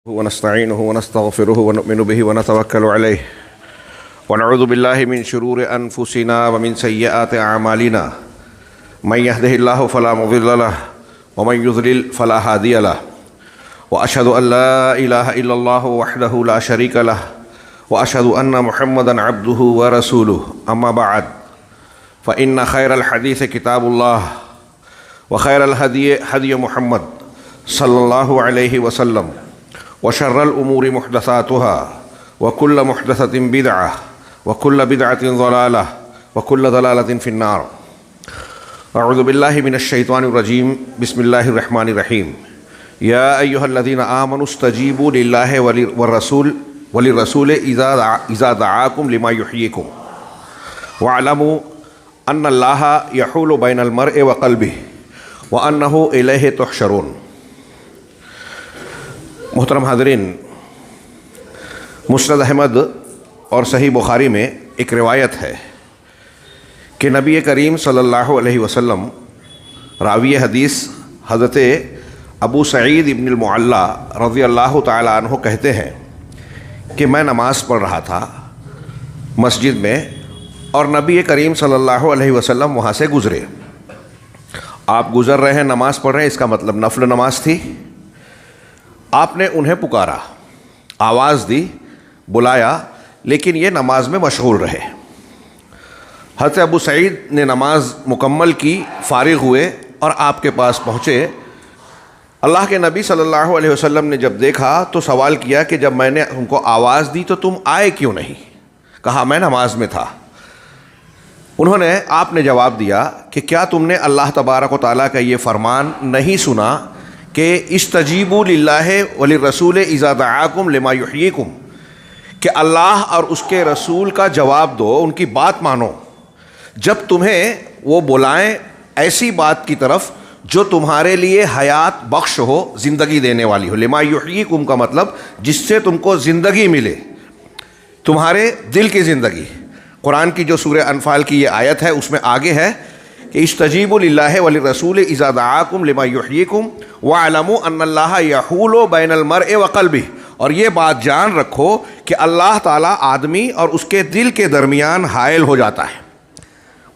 ونستعينه ونستغفره ونؤمن به ونتوكل عليه ونعوذ بالله من شرور أنفسنا ومن سيئات أعمالنا من يهده الله فلا مضل له ومن يضلل فلا هادي له وأشهد أن لا إله إلا الله وحده لا شريك له وأشهد أن محمدا عبده ورسوله أما بعد فإن خير الحديث كتاب الله وخير الهدي هدي محمد صلى الله عليه وسلم وشر الأمور محدثاتها وكل محدثة بدعة وكل بدعة ضلالة وكل ضلالة في النار. أعوذ بالله من الشيطان الرجيم. بسم الله الرحمن الرحيم. يا أيها الذين آمنوا استجيبوا لله وللرسول إذا دعاكم لما يحييكم واعلموا أن الله يحول بين المرء وقلبه وأنه إليه تحشرون. محترم حاضرین، مسند احمد اور صحیح بخاری میں ایک روایت ہے کہ نبی کریم صلی اللہ علیہ وسلم راوی حدیث حضرت ابو سعید ابن المعلا رضی اللہ تعالی عنہ کہتے ہیں کہ میں نماز پڑھ رہا تھا مسجد میں اور نبی کریم صلی اللہ علیہ وسلم وہاں سے گزرے. آپ گزر رہے ہیں، نماز پڑھ رہے ہیں، اس کا مطلب نفل نماز تھی. آپ نے انہیں پکارا، آواز دی، بلایا، لیکن یہ نماز میں مشغول رہے. حضرت ابو سعید نے نماز مکمل کی، فارغ ہوئے اور آپ کے پاس پہنچے. اللہ کے نبی صلی اللہ علیہ وسلم نے جب دیکھا تو سوال کیا کہ جب میں نے ان کو آواز دی تو تم آئے کیوں نہیں؟ کہا میں نماز میں تھا. آپ نے جواب دیا کہ کیا تم نے اللہ تبارک و تعالیٰ کا یہ فرمان نہیں سنا کہ استجیبوا للہ وللرسول اذا دعاکم لما یحییکم، کہ اللہ اور اس کے رسول کا جواب دو، ان کی بات مانو جب تمہیں وہ بلائیں ایسی بات کی طرف جو تمہارے لیے حیات بخش ہو، زندگی دینے والی ہو. لما یحییکم کا مطلب جس سے تم کو زندگی ملے، تمہارے دل کی زندگی. قرآن کی جو سورہ انفال کی یہ آیت ہے اس میں آگے ہے کہ استجیبوا للہ وللرسول اذا دعاکم لما یحییکم واعلموا ان اللہ یحول بین المرء وقلبہ، اور یہ بات جان رکھو کہ اللہ تعالیٰ آدمی اور اس کے دل کے درمیان حائل ہو جاتا ہے.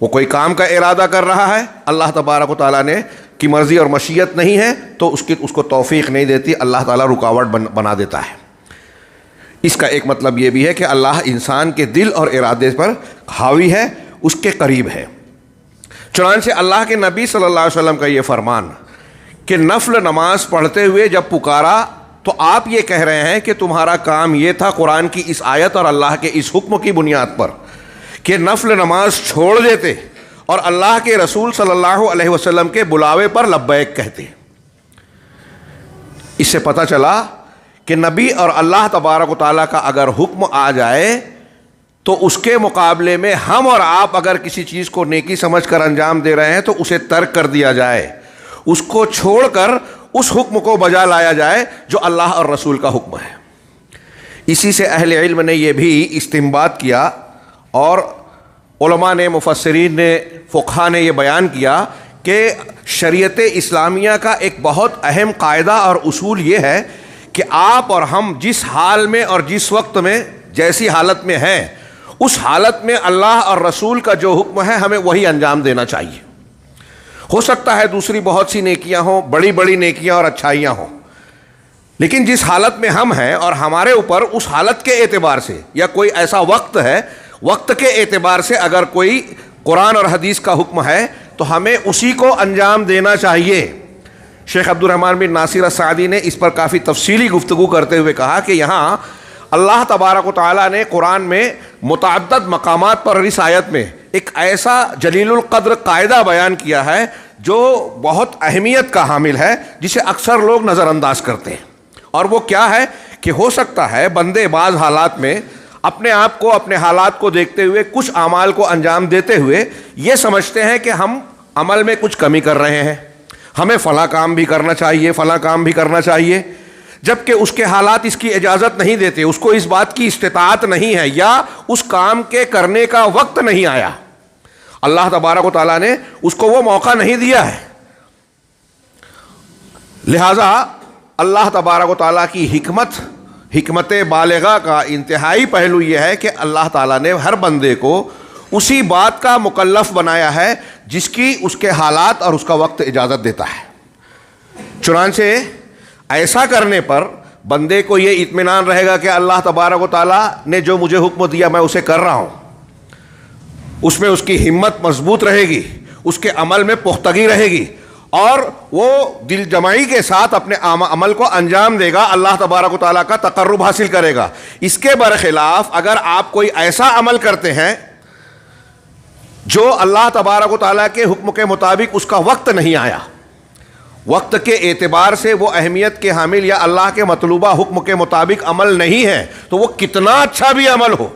وہ کوئی کام کا ارادہ کر رہا ہے، اللہ تبارک و تعالیٰ نے کی مرضی اور مشیت نہیں ہے تو اس کو توفیق نہیں دیتی، اللہ تعالیٰ رکاوٹ بنا دیتا ہے. اس کا ایک مطلب یہ بھی ہے کہ اللہ انسان کے دل اور ارادے پر حاوی ہے، اس کے قریب ہے. چنانچہ اللہ کے نبی صلی اللہ علیہ وسلم کا یہ فرمان کہ نفل نماز پڑھتے ہوئے جب پکارا تو آپ یہ کہہ رہے ہیں کہ تمہارا کام یہ تھا قرآن کی اس آیت اور اللہ کے اس حکم کی بنیاد پر کہ نفل نماز چھوڑ دیتے اور اللہ کے رسول صلی اللہ علیہ وسلم کے بلاوے پر لبیک کہتے. اس سے پتہ چلا کہ نبی اور اللہ تبارک و تعالیٰ کا اگر حکم آ جائے تو اس کے مقابلے میں ہم اور آپ اگر کسی چیز کو نیکی سمجھ کر انجام دے رہے ہیں تو اسے ترک کر دیا جائے، اس کو چھوڑ کر اس حکم کو بجا لایا جائے جو اللہ اور رسول کا حکم ہے. اسی سے اہل علم نے یہ بھی استنباط کیا اور علماء نے، مفسرین نے، فقہا نے یہ بیان کیا کہ شریعت اسلامیہ کا ایک بہت اہم قاعدہ اور اصول یہ ہے کہ آپ اور ہم جس حال میں اور جس وقت میں جیسی حالت میں ہیں، اس حالت میں اللہ اور رسول کا جو حکم ہے ہمیں وہی انجام دینا چاہیے. ہو سکتا ہے دوسری بہت سی نیکیاں ہوں، بڑی بڑی نیکیاں اور اچھائیاں ہوں، لیکن جس حالت میں ہم ہیں اور ہمارے اوپر اس حالت کے اعتبار سے یا کوئی ایسا وقت ہے، وقت کے اعتبار سے اگر کوئی قرآن اور حدیث کا حکم ہے تو ہمیں اسی کو انجام دینا چاہیے. شیخ عبد الرحمن بن ناصر السعدی نے اس پر کافی تفصیلی گفتگو کرتے ہوئے کہا کہ یہاں اللہ تبارک و تعالیٰ نے قرآن میں متعدد مقامات پر اس آیت میں ایک ایسا جلیل القدر قاعدہ بیان کیا ہے جو بہت اہمیت کا حامل ہے، جسے اکثر لوگ نظر انداز کرتے ہیں. اور وہ کیا ہے کہ ہو سکتا ہے بندے بعض حالات میں اپنے آپ کو، اپنے حالات کو دیکھتے ہوئے کچھ اعمال کو انجام دیتے ہوئے یہ سمجھتے ہیں کہ ہم عمل میں کچھ کمی کر رہے ہیں، ہمیں فلاں کام بھی کرنا چاہیے، فلاں کام بھی کرنا چاہیے، جبکہ اس کے حالات اس کی اجازت نہیں دیتے، اس کو اس بات کی استطاعت نہیں ہے یا اس کام کے کرنے کا وقت نہیں آیا. اللہ تبارک و تعالیٰ نے اس کو وہ موقع نہیں دیا ہے. لہٰذا اللہ تبارک و تعالیٰ کی حکمت بالغہ کا انتہائی پہلو یہ ہے کہ اللہ تعالیٰ نے ہر بندے کو اسی بات کا مکلف بنایا ہے جس کی اس کے حالات اور اس کا وقت اجازت دیتا ہے۔ چنانچہ ایسا کرنے پر بندے کو یہ اطمینان رہے گا کہ اللہ تبارک و تعالیٰ نے جو مجھے حکم دیا میں اسے کر رہا ہوں، اس میں اس کی ہمت مضبوط رہے گی، اس کے عمل میں پختگی رہے گی، اور وہ دل جمعی کے ساتھ اپنے عمل کو انجام دے گا، اللہ تبارک و تعالیٰ کا تقرب حاصل کرے گا۔ اس کے برخلاف اگر آپ کوئی ایسا عمل کرتے ہیں جو اللہ تبارک و تعالیٰ کے حکم کے مطابق اس کا وقت نہیں آیا، وقت کے اعتبار سے وہ اہمیت کے حامل یا اللہ کے مطلوبہ حکم کے مطابق عمل نہیں ہے، تو وہ کتنا اچھا بھی عمل ہو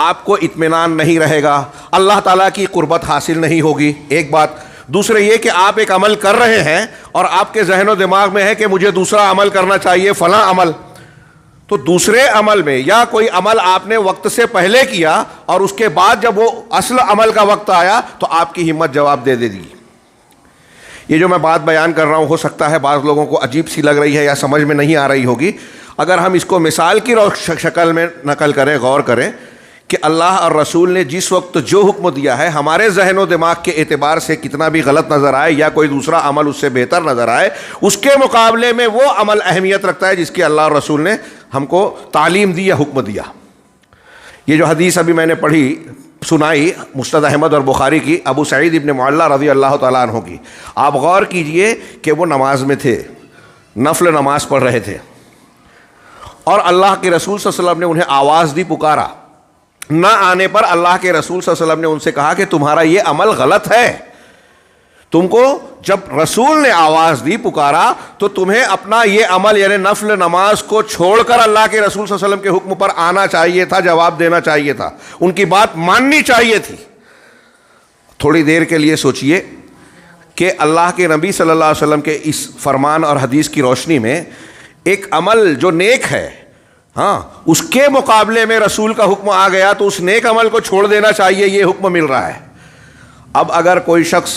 آپ کو اطمینان نہیں رہے گا، اللہ تعالیٰ کی قربت حاصل نہیں ہوگی، ایک بات۔ دوسرے یہ کہ آپ ایک عمل کر رہے ہیں اور آپ کے ذہن و دماغ میں ہے کہ مجھے دوسرا عمل کرنا چاہیے، فلاں عمل، تو دوسرے عمل میں یا کوئی عمل آپ نے وقت سے پہلے کیا اور اس کے بعد جب وہ اصل عمل کا وقت آیا تو آپ کی ہمت جواب دے دی۔ یہ جو میں بات بیان کر رہا ہوں ہو سکتا ہے بعض لوگوں کو عجیب سی لگ رہی ہے یا سمجھ میں نہیں آ رہی ہوگی، اگر ہم اس کو مثال کی شکل میں نقل کریں، غور کریں کہ اللہ اور رسول نے جس وقت جو حکم دیا ہے ہمارے ذہن و دماغ کے اعتبار سے کتنا بھی غلط نظر آئے یا کوئی دوسرا عمل اس سے بہتر نظر آئے، اس کے مقابلے میں وہ عمل اہمیت رکھتا ہے جس کی اللہ اور رسول نے ہم کو تعلیم دی یا حکم دیا۔ یہ جو حدیث ابھی میں نے پڑھی سنائی مسند احمد اور بخاری کی، ابو سعید ابن معلّہ رضی اللہ تعالیٰ عنہ کی، آپ غور کیجئے کہ وہ نماز میں تھے، نفل نماز پڑھ رہے تھے، اور اللہ کے رسول صلی اللہ علیہ وسلم نے انہیں آواز دی، پکارا، نہ آنے پر اللہ کے رسول صلی اللہ علیہ وسلم نے ان سے کہا کہ تمہارا یہ عمل غلط ہے، تم کو جب رسول نے آواز دی، پکارا، تو تمہیں اپنا یہ عمل یعنی نفل نماز کو چھوڑ کر اللہ کے رسول صلی اللہ علیہ وسلم کے حکم پر آنا چاہیے تھا، جواب دینا چاہیے تھا، ان کی بات ماننی چاہیے تھی۔ تھوڑی دیر کے لیے سوچئے کہ اللہ کے نبی صلی اللہ علیہ وسلم کے اس فرمان اور حدیث کی روشنی میں ایک عمل جو نیک ہے، ہاں، اس کے مقابلے میں رسول کا حکم آ گیا تو اس نیک عمل کو چھوڑ دینا چاہیے، یہ حکم مل رہا ہے۔ اب اگر کوئی شخص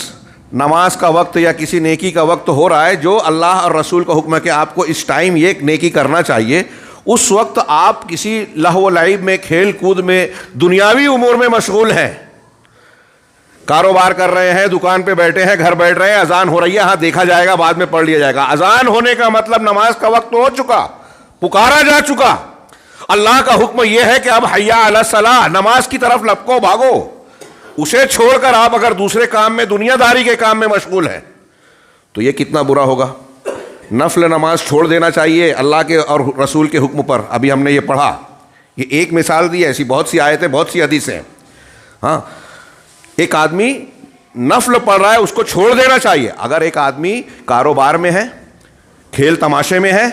نماز کا وقت یا کسی نیکی کا وقت ہو رہا ہے جو اللہ اور رسول کا حکم ہے کہ آپ کو اس ٹائم یہ نیکی کرنا چاہیے، اس وقت آپ کسی لہو و لعب میں، کھیل کود میں، دنیاوی امور میں مشغول ہیں، کاروبار کر رہے ہیں، دکان پہ بیٹھے ہیں، گھر بیٹھ رہے ہیں، اذان ہو رہی ہے، ہاں دیکھا جائے گا، بعد میں پڑھ لیا جائے گا۔ اذان ہونے کا مطلب نماز کا وقت ہو چکا، پکارا جا چکا، اللہ کا حکم یہ ہے کہ اب حیا علی الصلاۃ، نماز کی طرف لپکو، بھاگو۔ اسے چھوڑ کر آپ اگر دوسرے کام میں، دنیا داری کے کام میں مشغول ہیں تو یہ کتنا برا ہوگا۔ نفل نماز چھوڑ دینا چاہیے اللہ کے اور رسول کے حکم پر، ابھی ہم نے یہ پڑھا، یہ ایک مثال دی ہے، ایسی بہت سی آیتیں، بہت سی حدیثیں۔ ہاں، ایک آدمی نفل پڑھ رہا ہے، اس کو چھوڑ دینا چاہیے۔ اگر ایک آدمی کاروبار میں ہے، کھیل تماشے میں ہے،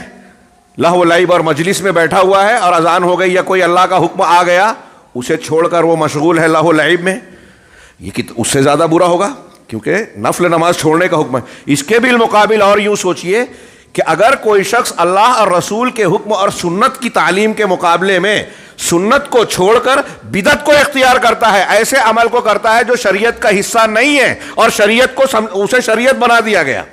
لہو و لعب اور مجلس میں بیٹھا ہوا ہے اور اذان ہو گئی یا کوئی اللہ کا حکم آ گیا، اسے چھوڑ کر وہ مشغول ہے لہو و لعب میں، یہ اس سے زیادہ برا ہوگا، کیونکہ نفل نماز چھوڑنے کا حکم ہے۔ اس کے بالمقابل اور یوں سوچئے کہ اگر کوئی شخص اللہ اور رسول کے حکم اور سنت کی تعلیم کے مقابلے میں سنت کو چھوڑ کر بدعت کو اختیار کرتا ہے، ایسے عمل کو کرتا ہے جو شریعت کا حصہ نہیں ہے اور شریعت کو اسے شریعت بنا دیا گیا۔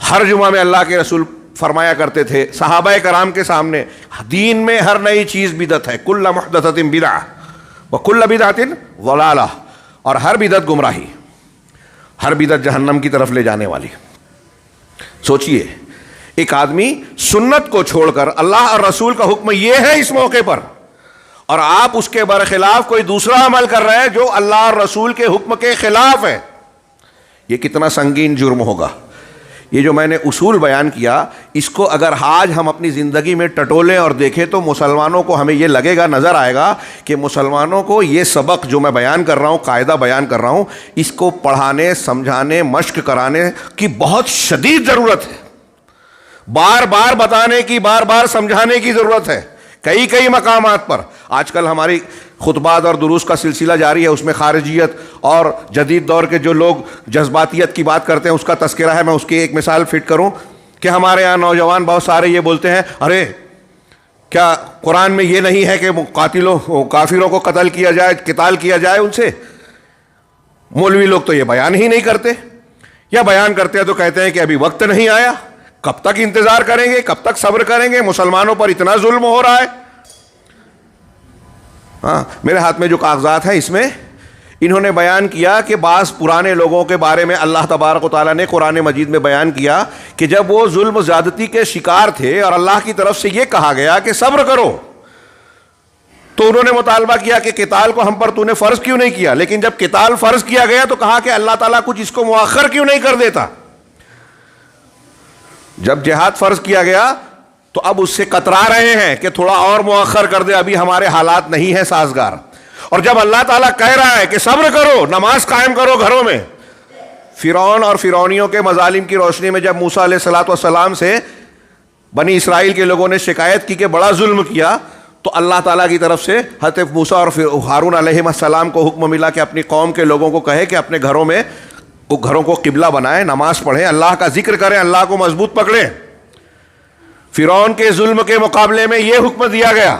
ہر جمعہ میں اللہ کے رسول فرمایا کرتے تھے صحابہ کرام کے سامنے، دین میں ہر نئی چیز بدعت ہے، کل محدثۃ بدعہ وکل بدعۃ ضلالہ، اور ہر بدعت گمراہی، ہر بدعت جہنم کی طرف لے جانے والی۔ سوچئے ایک آدمی سنت کو چھوڑ کر اللہ اور رسول کا حکم یہ ہے اس موقع پر، اور آپ اس کے برخلاف کوئی دوسرا عمل کر رہے ہیں جو اللہ اور رسول کے حکم کے خلاف ہے، یہ کتنا سنگین جرم ہوگا۔ یہ جو میں نے اصول بیان کیا، اس کو اگر آج ہم اپنی زندگی میں ٹٹولیں اور دیکھیں تو مسلمانوں کو ہمیں یہ لگے گا، نظر آئے گا کہ مسلمانوں کو یہ سبق جو میں بیان کر رہا ہوں، قاعدہ بیان کر رہا ہوں، اس کو پڑھانے، سمجھانے، مشق کرانے کی بہت شدید ضرورت ہے، بار بار بتانے کی، بار بار سمجھانے کی ضرورت ہے، کئی مقامات پر۔ آج کل ہماری خطبات اور دروس کا سلسلہ جاری ہے، اس میں خارجیت اور جدید دور کے جو لوگ جذباتیت کی بات کرتے ہیں اس کا تذکرہ ہے۔ میں اس کی ایک مثال فٹ کروں کہ ہمارے یہاں نوجوان بہت سارے یہ بولتے ہیں، ارے کیا قرآن میں یہ نہیں ہے کہ کافروں کو قتل کیا جائے، قتال کیا جائے ان سے؟ مولوی لوگ تو یہ بیان ہی نہیں کرتے، یا بیان کرتے ہیں تو کہتے ہیں کہ ابھی وقت نہیں آیا، کب تک انتظار کریں گے؟ کب تک صبر کریں گے؟ مسلمانوں پر اتنا ظلم ہو رہا ہے. ہاں میرے ہاتھ میں جو کاغذات ہیں اس میں انہوں نے بیان کیا کہ بعض پرانے لوگوں کے بارے میں اللہ تبارک و تعالیٰ نے قرآن مجید میں بیان کیا کہ جب وہ ظلم و زیادتی کے شکار تھے اور اللہ کی طرف سے یہ کہا گیا کہ صبر کرو، تو انہوں نے مطالبہ کیا کہ قتال کو ہم پر تو نے فرض کیوں نہیں کیا. لیکن جب قتال فرض کیا گیا تو کہا کہ اللہ تعالیٰ کچھ اس کو مؤخر کیوں نہیں کر دیتا. جب جہاد فرض کیا گیا تو اب اس سے کترا رہے ہیں کہ تھوڑا اور مؤخر کر دے، ابھی ہمارے حالات نہیں ہیں سازگار. اور جب اللہ تعالیٰ کہہ رہا ہے کہ صبر کرو، نماز قائم کرو گھروں میں، فرعون اور فرعونیوں کے مظالم کی روشنی میں جب موسیٰ علیہ الصلوۃ والسلام سے بنی اسرائیل کے لوگوں نے شکایت کی کہ بڑا ظلم کیا، تو اللہ تعالیٰ کی طرف سے حضرت موسیٰ اور ہارون علیہ السلام کو حکم ملا کہ اپنی قوم کے لوگوں کو کہے کہ اپنے گھروں کو قبلہ بنائیں، نماز پڑھیں، اللہ کا ذکر کریں، اللہ کو مضبوط پکڑیں. فرعون کے ظلم کے مقابلے میں یہ حکم دیا گیا،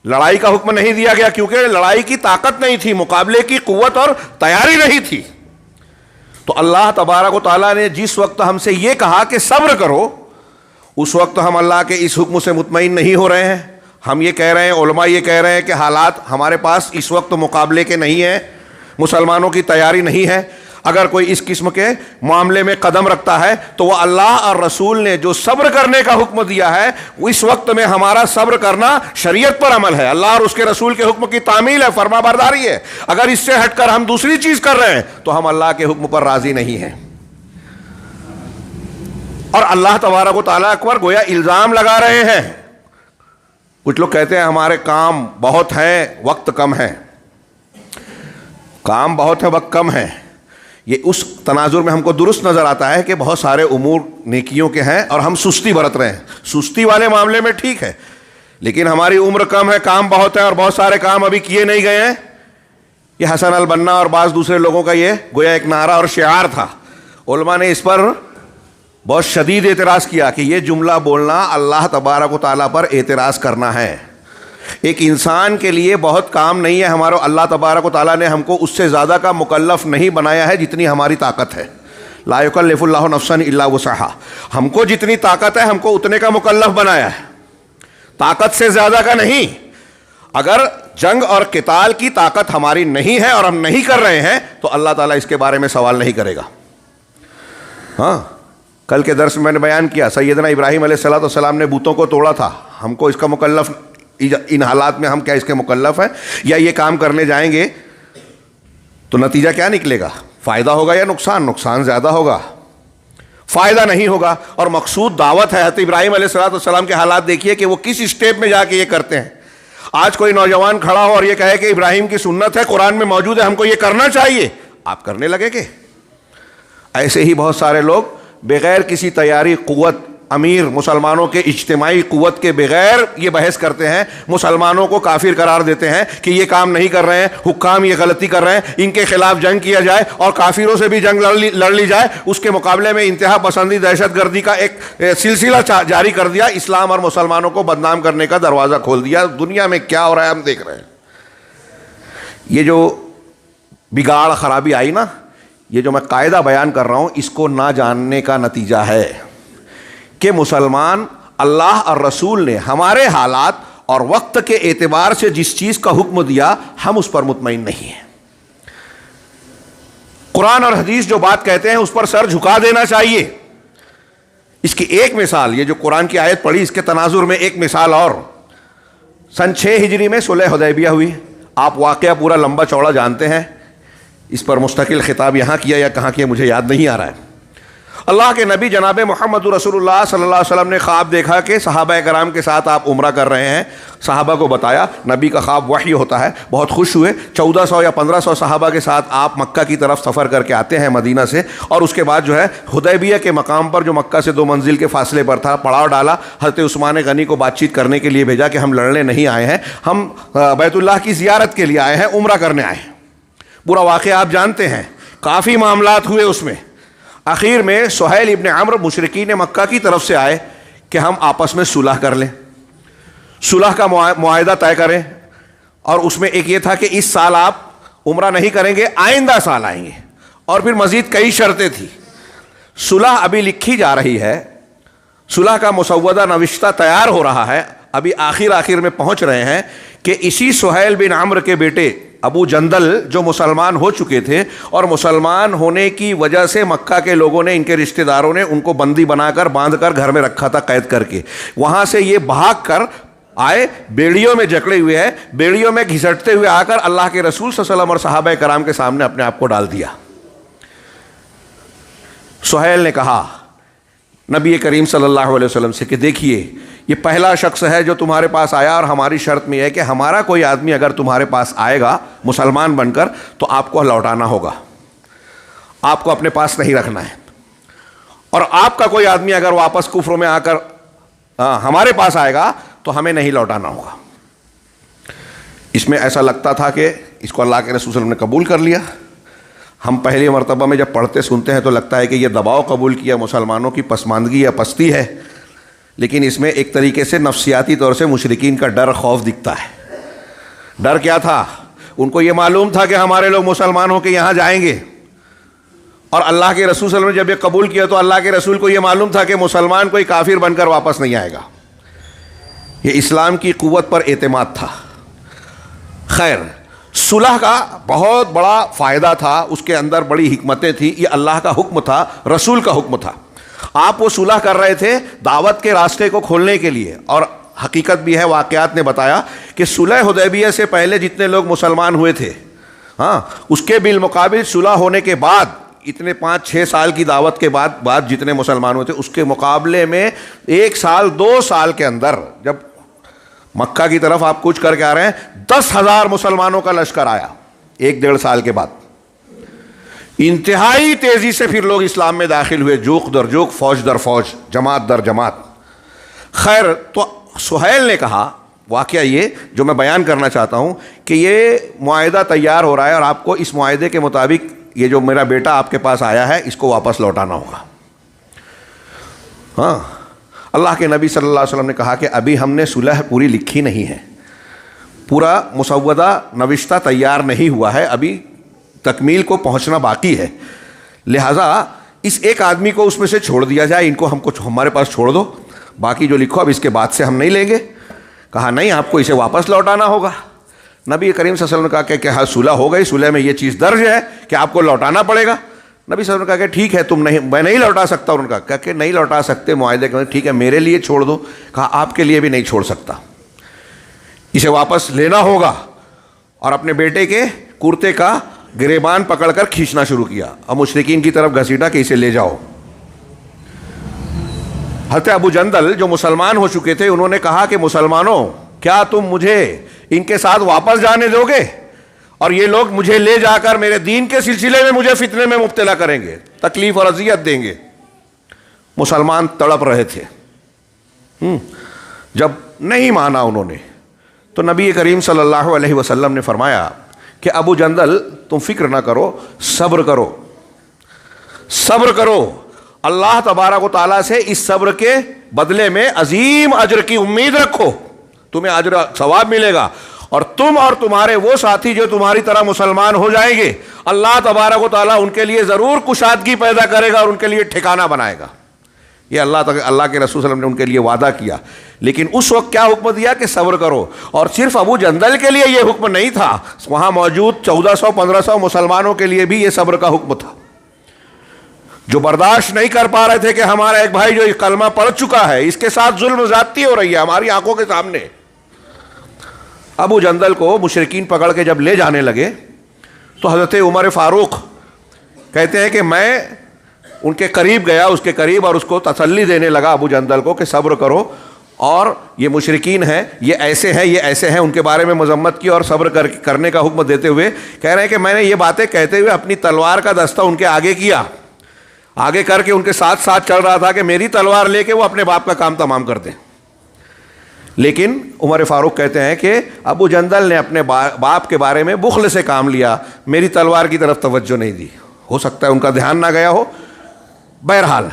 لڑائی کا حکم نہیں دیا گیا، کیونکہ لڑائی کی طاقت نہیں تھی، مقابلے کی قوت اور تیاری نہیں تھی. تو اللہ تبارک و تعالیٰ نے جس وقت ہم سے یہ کہا کہ صبر کرو، اس وقت ہم اللہ کے اس حکم سے مطمئن نہیں ہو رہے ہیں. ہم یہ کہہ رہے ہیں، علماء یہ کہہ رہے ہیں کہ حالات ہمارے پاس اس وقت مقابلے کے نہیں ہیں، مسلمانوں کی تیاری نہیں ہے. اگر کوئی اس قسم کے معاملے میں قدم رکھتا ہے تو وہ اللہ اور رسول نے جو صبر کرنے کا حکم دیا ہے، اس وقت میں ہمارا صبر کرنا شریعت پر عمل ہے، اللہ اور اس کے رسول کے حکم کی تعمیل ہے، فرما برداری ہے. اگر اس سے ہٹ کر ہم دوسری چیز کر رہے ہیں تو ہم اللہ کے حکم پر راضی نہیں ہیں. اور اللہ تبارک و تعالیٰ اکبر گویا الزام لگا رہے ہیں. کچھ لوگ کہتے ہیں ہمارے کام بہت ہیں وقت کم ہے. کام بہت ہے وقت کم ہے، یہ اس تناظر میں ہم کو درست نظر آتا ہے کہ بہت سارے امور نیکیوں کے ہیں اور ہم سستی برت رہے ہیں. سستی والے معاملے میں ٹھیک ہے، لیکن ہماری عمر کم ہے، کام بہت ہے اور بہت سارے کام ابھی کیے نہیں گئے ہیں. یہ حسن البنا اور بعض دوسرے لوگوں کا یہ گویا ایک نعرہ اور شعار تھا. علماء نے اس پر بہت شدید اعتراض کیا کہ یہ جملہ بولنا اللہ تبارک و تعالیٰ پر اعتراض کرنا ہے. ایک انسان کے لیے بہت کام نہیں ہے ہمارا، اللہ تبارک و تعالیٰ نے ہم کو اس سے زیادہ کا مکلف نہیں بنایا ہے جتنی ہماری طاقت ہے. لا یکلف اللہ نفسا الا وسعہا، ہم کو جتنی طاقت ہے ہم کو اتنے کا مکلف بنایا ہے، طاقت سے زیادہ کا نہیں. اگر جنگ اور قتال کی طاقت ہماری نہیں ہے اور ہم نہیں کر رہے ہیں تو اللہ تعالیٰ اس کے بارے میں سوال نہیں کرے گا. ہاں کل کے درس میں میں نے بیان کیا، سیدنا ابراہیم علیہ السلام نے بتوں کو توڑا تھا. ہم کو اس کا مکلف، ان حالات میں ہم کیا اس کے مکلف ہیں؟ یا یہ کام کرنے جائیں گے تو نتیجہ کیا نکلے گا؟ فائدہ ہوگا یا نقصان؟ نقصان زیادہ ہوگا، فائدہ نہیں ہوگا. اور مقصود دعوت ہے. حضرت ابراہیم علیہ السلام کے حالات دیکھیے کہ وہ کس اسٹیپ میں جا کے یہ کرتے ہیں. آج کوئی نوجوان کھڑا ہو اور یہ کہے کہ ابراہیم کی سنت ہے، قرآن میں موجود ہے، ہم کو یہ کرنا چاہیے، آپ کرنے لگے گے؟ ایسے ہی بہت سارے لوگ بغیر کسی تیاری، قوت، امیر مسلمانوں کے اجتماعی قوت کے بغیر یہ بحث کرتے ہیں، مسلمانوں کو کافر قرار دیتے ہیں کہ یہ کام نہیں کر رہے ہیں، حکام یہ غلطی کر رہے ہیں، ان کے خلاف جنگ کیا جائے اور کافروں سے بھی جنگ لڑ لی جائے. اس کے مقابلے میں انتہا پسندی، دہشت گردی کا ایک سلسلہ جاری کر دیا، اسلام اور مسلمانوں کو بدنام کرنے کا دروازہ کھول دیا. دنیا میں کیا ہو رہا ہے ہم دیکھ رہے ہیں. یہ جو بگاڑ خرابی آئی نا، یہ جو میں قاعدہ بیان کر رہا ہوں، اس کو نہ جاننے کا نتیجہ ہے کہ مسلمان اللہ اور رسول نے ہمارے حالات اور وقت کے اعتبار سے جس چیز کا حکم دیا ہم اس پر مطمئن نہیں ہیں. قرآن اور حدیث جو بات کہتے ہیں اس پر سر جھکا دینا چاہیے. اس کی ایک مثال، یہ جو قرآن کی آیت پڑھی اس کے تناظر میں ایک مثال اور. سن 6 ہجری میں صلح حدیبیہ ہوئی. آپ واقعہ پورا لمبا چوڑا جانتے ہیں، اس پر مستقل خطاب یہاں کیا یا کہاں کیا مجھے یاد نہیں آ رہا ہے. اللہ کے نبی جناب محمد رسول اللہ صلی اللہ علیہ وسلم نے خواب دیکھا کہ صحابہ کرام کے ساتھ آپ عمرہ کر رہے ہیں. صحابہ کو بتایا، نبی کا خواب وحی ہوتا ہے، بہت خوش ہوئے. 1400 یا 1500 صحابہ کے ساتھ آپ مکہ کی طرف سفر کر کے آتے ہیں مدینہ سے، اور اس کے بعد جو ہے حدیبیہ کے مقام پر جو مکہ سے 2 منزل کے فاصلے پر تھا پڑاؤ ڈالا. حضرت عثمان غنی کو بات چیت کرنے کے لیے بھیجا کہ ہم لڑنے نہیں آئے ہیں، ہم بیت اللہ کی زیارت کے لیے آئے ہیں، عمرہ کرنے آئے ہیں. پورا واقعہ آپ جانتے ہیں، کافی معاملات ہوئے اس میں. آخر میں سہیل ابن عمرو مشرکین مکہ کی طرف سے آئے کہ ہم آپس میں صلح کر لیں، صلح کا معاہدہ طے کریں. اور اس میں ایک یہ تھا کہ اس سال آپ عمرہ نہیں کریں گے، آئندہ سال آئیں گے. اور پھر مزید کئی شرطیں تھیں. صلح ابھی لکھی جا رہی ہے صلح کا مسودہ نوشتہ تیار ہو رہا ہے. ابھی آخر میں پہنچ رہے ہیں کہ اسی سہیل بن عمرو کے بیٹے ابو جندل جو مسلمان ہو چکے تھے اور مسلمان ہونے کی وجہ سے مکہ کے لوگوں نے، ان کے رشتہ داروں نے ان کو بندی بنا کر باندھ کر گھر میں رکھا تھا قید کر کے، وہاں سے یہ بھاگ کر آئے، بیڑیوں میں جکڑے ہوئے ہیں، بیڑیوں میں گھسٹتے ہوئے آ کر اللہ کے رسول صلی اللہ علیہ وسلم اور صحابہ کرام کے سامنے اپنے آپ کو ڈال دیا. سہیل نے کہا نبی کریم صلی اللہ علیہ وسلم سے کہ دیکھیے یہ پہلا شخص ہے جو تمہارے پاس آیا، اور ہماری شرط میں ہے کہ ہمارا کوئی آدمی اگر تمہارے پاس آئے گا مسلمان بن کر تو آپ کو لوٹانا ہوگا، آپ کو اپنے پاس نہیں رکھنا ہے، اور آپ کا کوئی آدمی اگر واپس کفر میں آ کر ہمارے پاس آئے گا تو ہمیں نہیں لوٹانا ہوگا. اس میں ایسا لگتا تھا کہ اس کو اللہ کے رسول صلی اللہ علیہ وسلم نے قبول کر لیا. ہم پہلی مرتبہ میں جب پڑھتے سنتے ہیں تو لگتا ہے کہ یہ دباؤ قبول کیا، مسلمانوں کی پسماندگی یا پستی ہے، لیکن اس میں ایک طریقے سے نفسیاتی طور سے مشرکین کا ڈر، خوف دکھتا ہے. ڈر کیا تھا؟ ان کو یہ معلوم تھا کہ ہمارے لوگ مسلمان ہو کے یہاں جائیں گے، اور اللہ کے رسول صلی اللہ علیہ وسلم نے جب یہ قبول کیا تو اللہ کے رسول کو یہ معلوم تھا کہ مسلمان کوئی کافر بن کر واپس نہیں آئے گا. یہ اسلام کی قوت پر اعتماد تھا. خیر، صلح کا بہت بڑا فائدہ تھا، اس کے اندر بڑی حکمتیں تھیں. یہ اللہ کا حکم تھا، رسول کا حکم تھا. آپ وہ صلح کر رہے تھے دعوت کے راستے کو کھولنے کے لیے، اور حقیقت بھی ہے، واقعات نے بتایا کہ صلح حدیبیہ سے پہلے جتنے لوگ مسلمان ہوئے تھے، اس کے بالمقابل صلح ہونے کے بعد اتنے 5-6 سال کی دعوت کے بعد جتنے مسلمان ہوئے تھے، اس کے مقابلے میں 1 سال 2 سال کے اندر جب مکہ کی طرف آپ کچھ کر کے آ رہے ہیں، 10,000 مسلمانوں کا لشکر آیا 1-1.5 سال کے بعد. انتہائی تیزی سے پھر لوگ اسلام میں داخل ہوئے، جوق در جوق، فوج در فوج، جماعت در جماعت. خیر، تو سہیل نے کہا، واقعہ یہ جو میں بیان کرنا چاہتا ہوں کہ یہ معاہدہ تیار ہو رہا ہے، اور آپ کو اس معاہدے کے مطابق یہ جو میرا بیٹا آپ کے پاس آیا ہے اس کو واپس لوٹانا ہوگا. اللہ کے نبی صلی اللہ علیہ وسلم نے کہا کہ ابھی ہم نے صلح پوری لکھی نہیں ہے، پورا مسودہ نوشتہ تیار نہیں ہوا ہے، ابھی تکمیل کو پہنچنا باقی ہے، لہٰذا اس ایک آدمی کو اس میں سے چھوڑ دیا جائے، ان کو ہم کچھ ہمارے پاس چھوڑ دو، باقی جو لکھو اب اس کے بعد سے ہم نہیں لیں گے. کہا نہیں، آپ کو اسے واپس لوٹانا ہوگا. نبی کریم صلی اللہ علیہ وسلم نے کہا کہ ہاں صلح ہو گئی، صلح میں یہ چیز درج ہے کہ آپ کو لوٹانا پڑے گا. نبی صلی اللہ علیہ وسلم نے کہا کہ ٹھیک ہے، میں نہیں لوٹا سکتا. اور ان کا کہا کہ نہیں لوٹا سکتے معاہدے کے، ٹھیک ہے میرے لیے چھوڑ دو. کہا آپ کے لیے بھی نہیں چھوڑ سکتا، اسے واپس لینا ہوگا. اور اپنے بیٹے کے کرتے کا گریبان پکڑ کر کھینچنا شروع کیا اور مشرکین کی طرف گھسیٹا کہ اسے لے جاؤ. حضرت ابو جندل جو مسلمان ہو چکے تھے، انہوں نے کہا کہ مسلمانوں، کیا تم مجھے ان کے ساتھ واپس جانے دو گے؟ اور یہ لوگ مجھے لے جا کر میرے دین کے سلسلے میں مجھے فتنے میں مبتلا کریں گے، تکلیف اور اذیت دیں گے. مسلمان تڑپ رہے تھے. جب نہیں مانا انہوں نے تو نبی کریم صلی اللہ علیہ وسلم نے فرمایا کہ ابو جندل تم فکر نہ کرو، صبر کرو، صبر کرو. اللہ تبارک و تعالیٰ سے اس صبر کے بدلے میں عظیم اجر کی امید رکھو، تمہیں اجر ثواب ملے گا. اور تم اور تمہارے وہ ساتھی جو تمہاری طرح مسلمان ہو جائیں گے، اللہ تبارک و تعالیٰ ان کے لیے ضرور کشادگی پیدا کرے گا اور ان کے لیے ٹھکانہ بنائے گا. یہ اللہ کے رسول صلی اللہ علیہ وسلم نے ان کے لیے وعدہ کیا. لیکن اس وقت کیا حکم دیا کہ صبر کرو. اور صرف ابو جندل کے لیے یہ حکم نہیں تھا، وہاں موجود 1400-1500 مسلمانوں کے لیے بھی یہ صبر کا حکم تھا، جو برداشت نہیں کر پا رہے تھے کہ ہمارا ایک بھائی جو کلمہ پڑھ چکا ہے، اس کے ساتھ ظلم زیادتی ہو رہی ہے ہماری آنکھوں کے سامنے. ابو جندل کو مشرکین پکڑ کے جب لے جانے لگے تو حضرت عمر فاروق کہتے ہیں کہ میں ان کے قریب گیا، اس کے قریب، اور اس کو تسلی دینے لگا ابو جندل کو کہ صبر کرو، اور یہ مشرکین ہیں، یہ ایسے ہیں، یہ ایسے ہیں، ان کے بارے میں مذمت کی اور صبر کرنے کا حکم دیتے ہوئے کہہ رہے ہیں کہ میں نے یہ باتیں کہتے ہوئے اپنی تلوار کا دستہ ان کے آگے کیا، آگے کر کے ان کے ساتھ ساتھ چل رہا تھا کہ میری تلوار لے کے وہ اپنے باپ کا کام تمام کر دیں. لیکن عمر فاروق کہتے ہیں کہ ابو جندل نے اپنے باپ کے بارے میں بخل سے کام لیا، میری تلوار کی طرف توجہ نہیں دی. ہو سکتا ہے ان کا دھیان نہ گیا ہو. بہرحال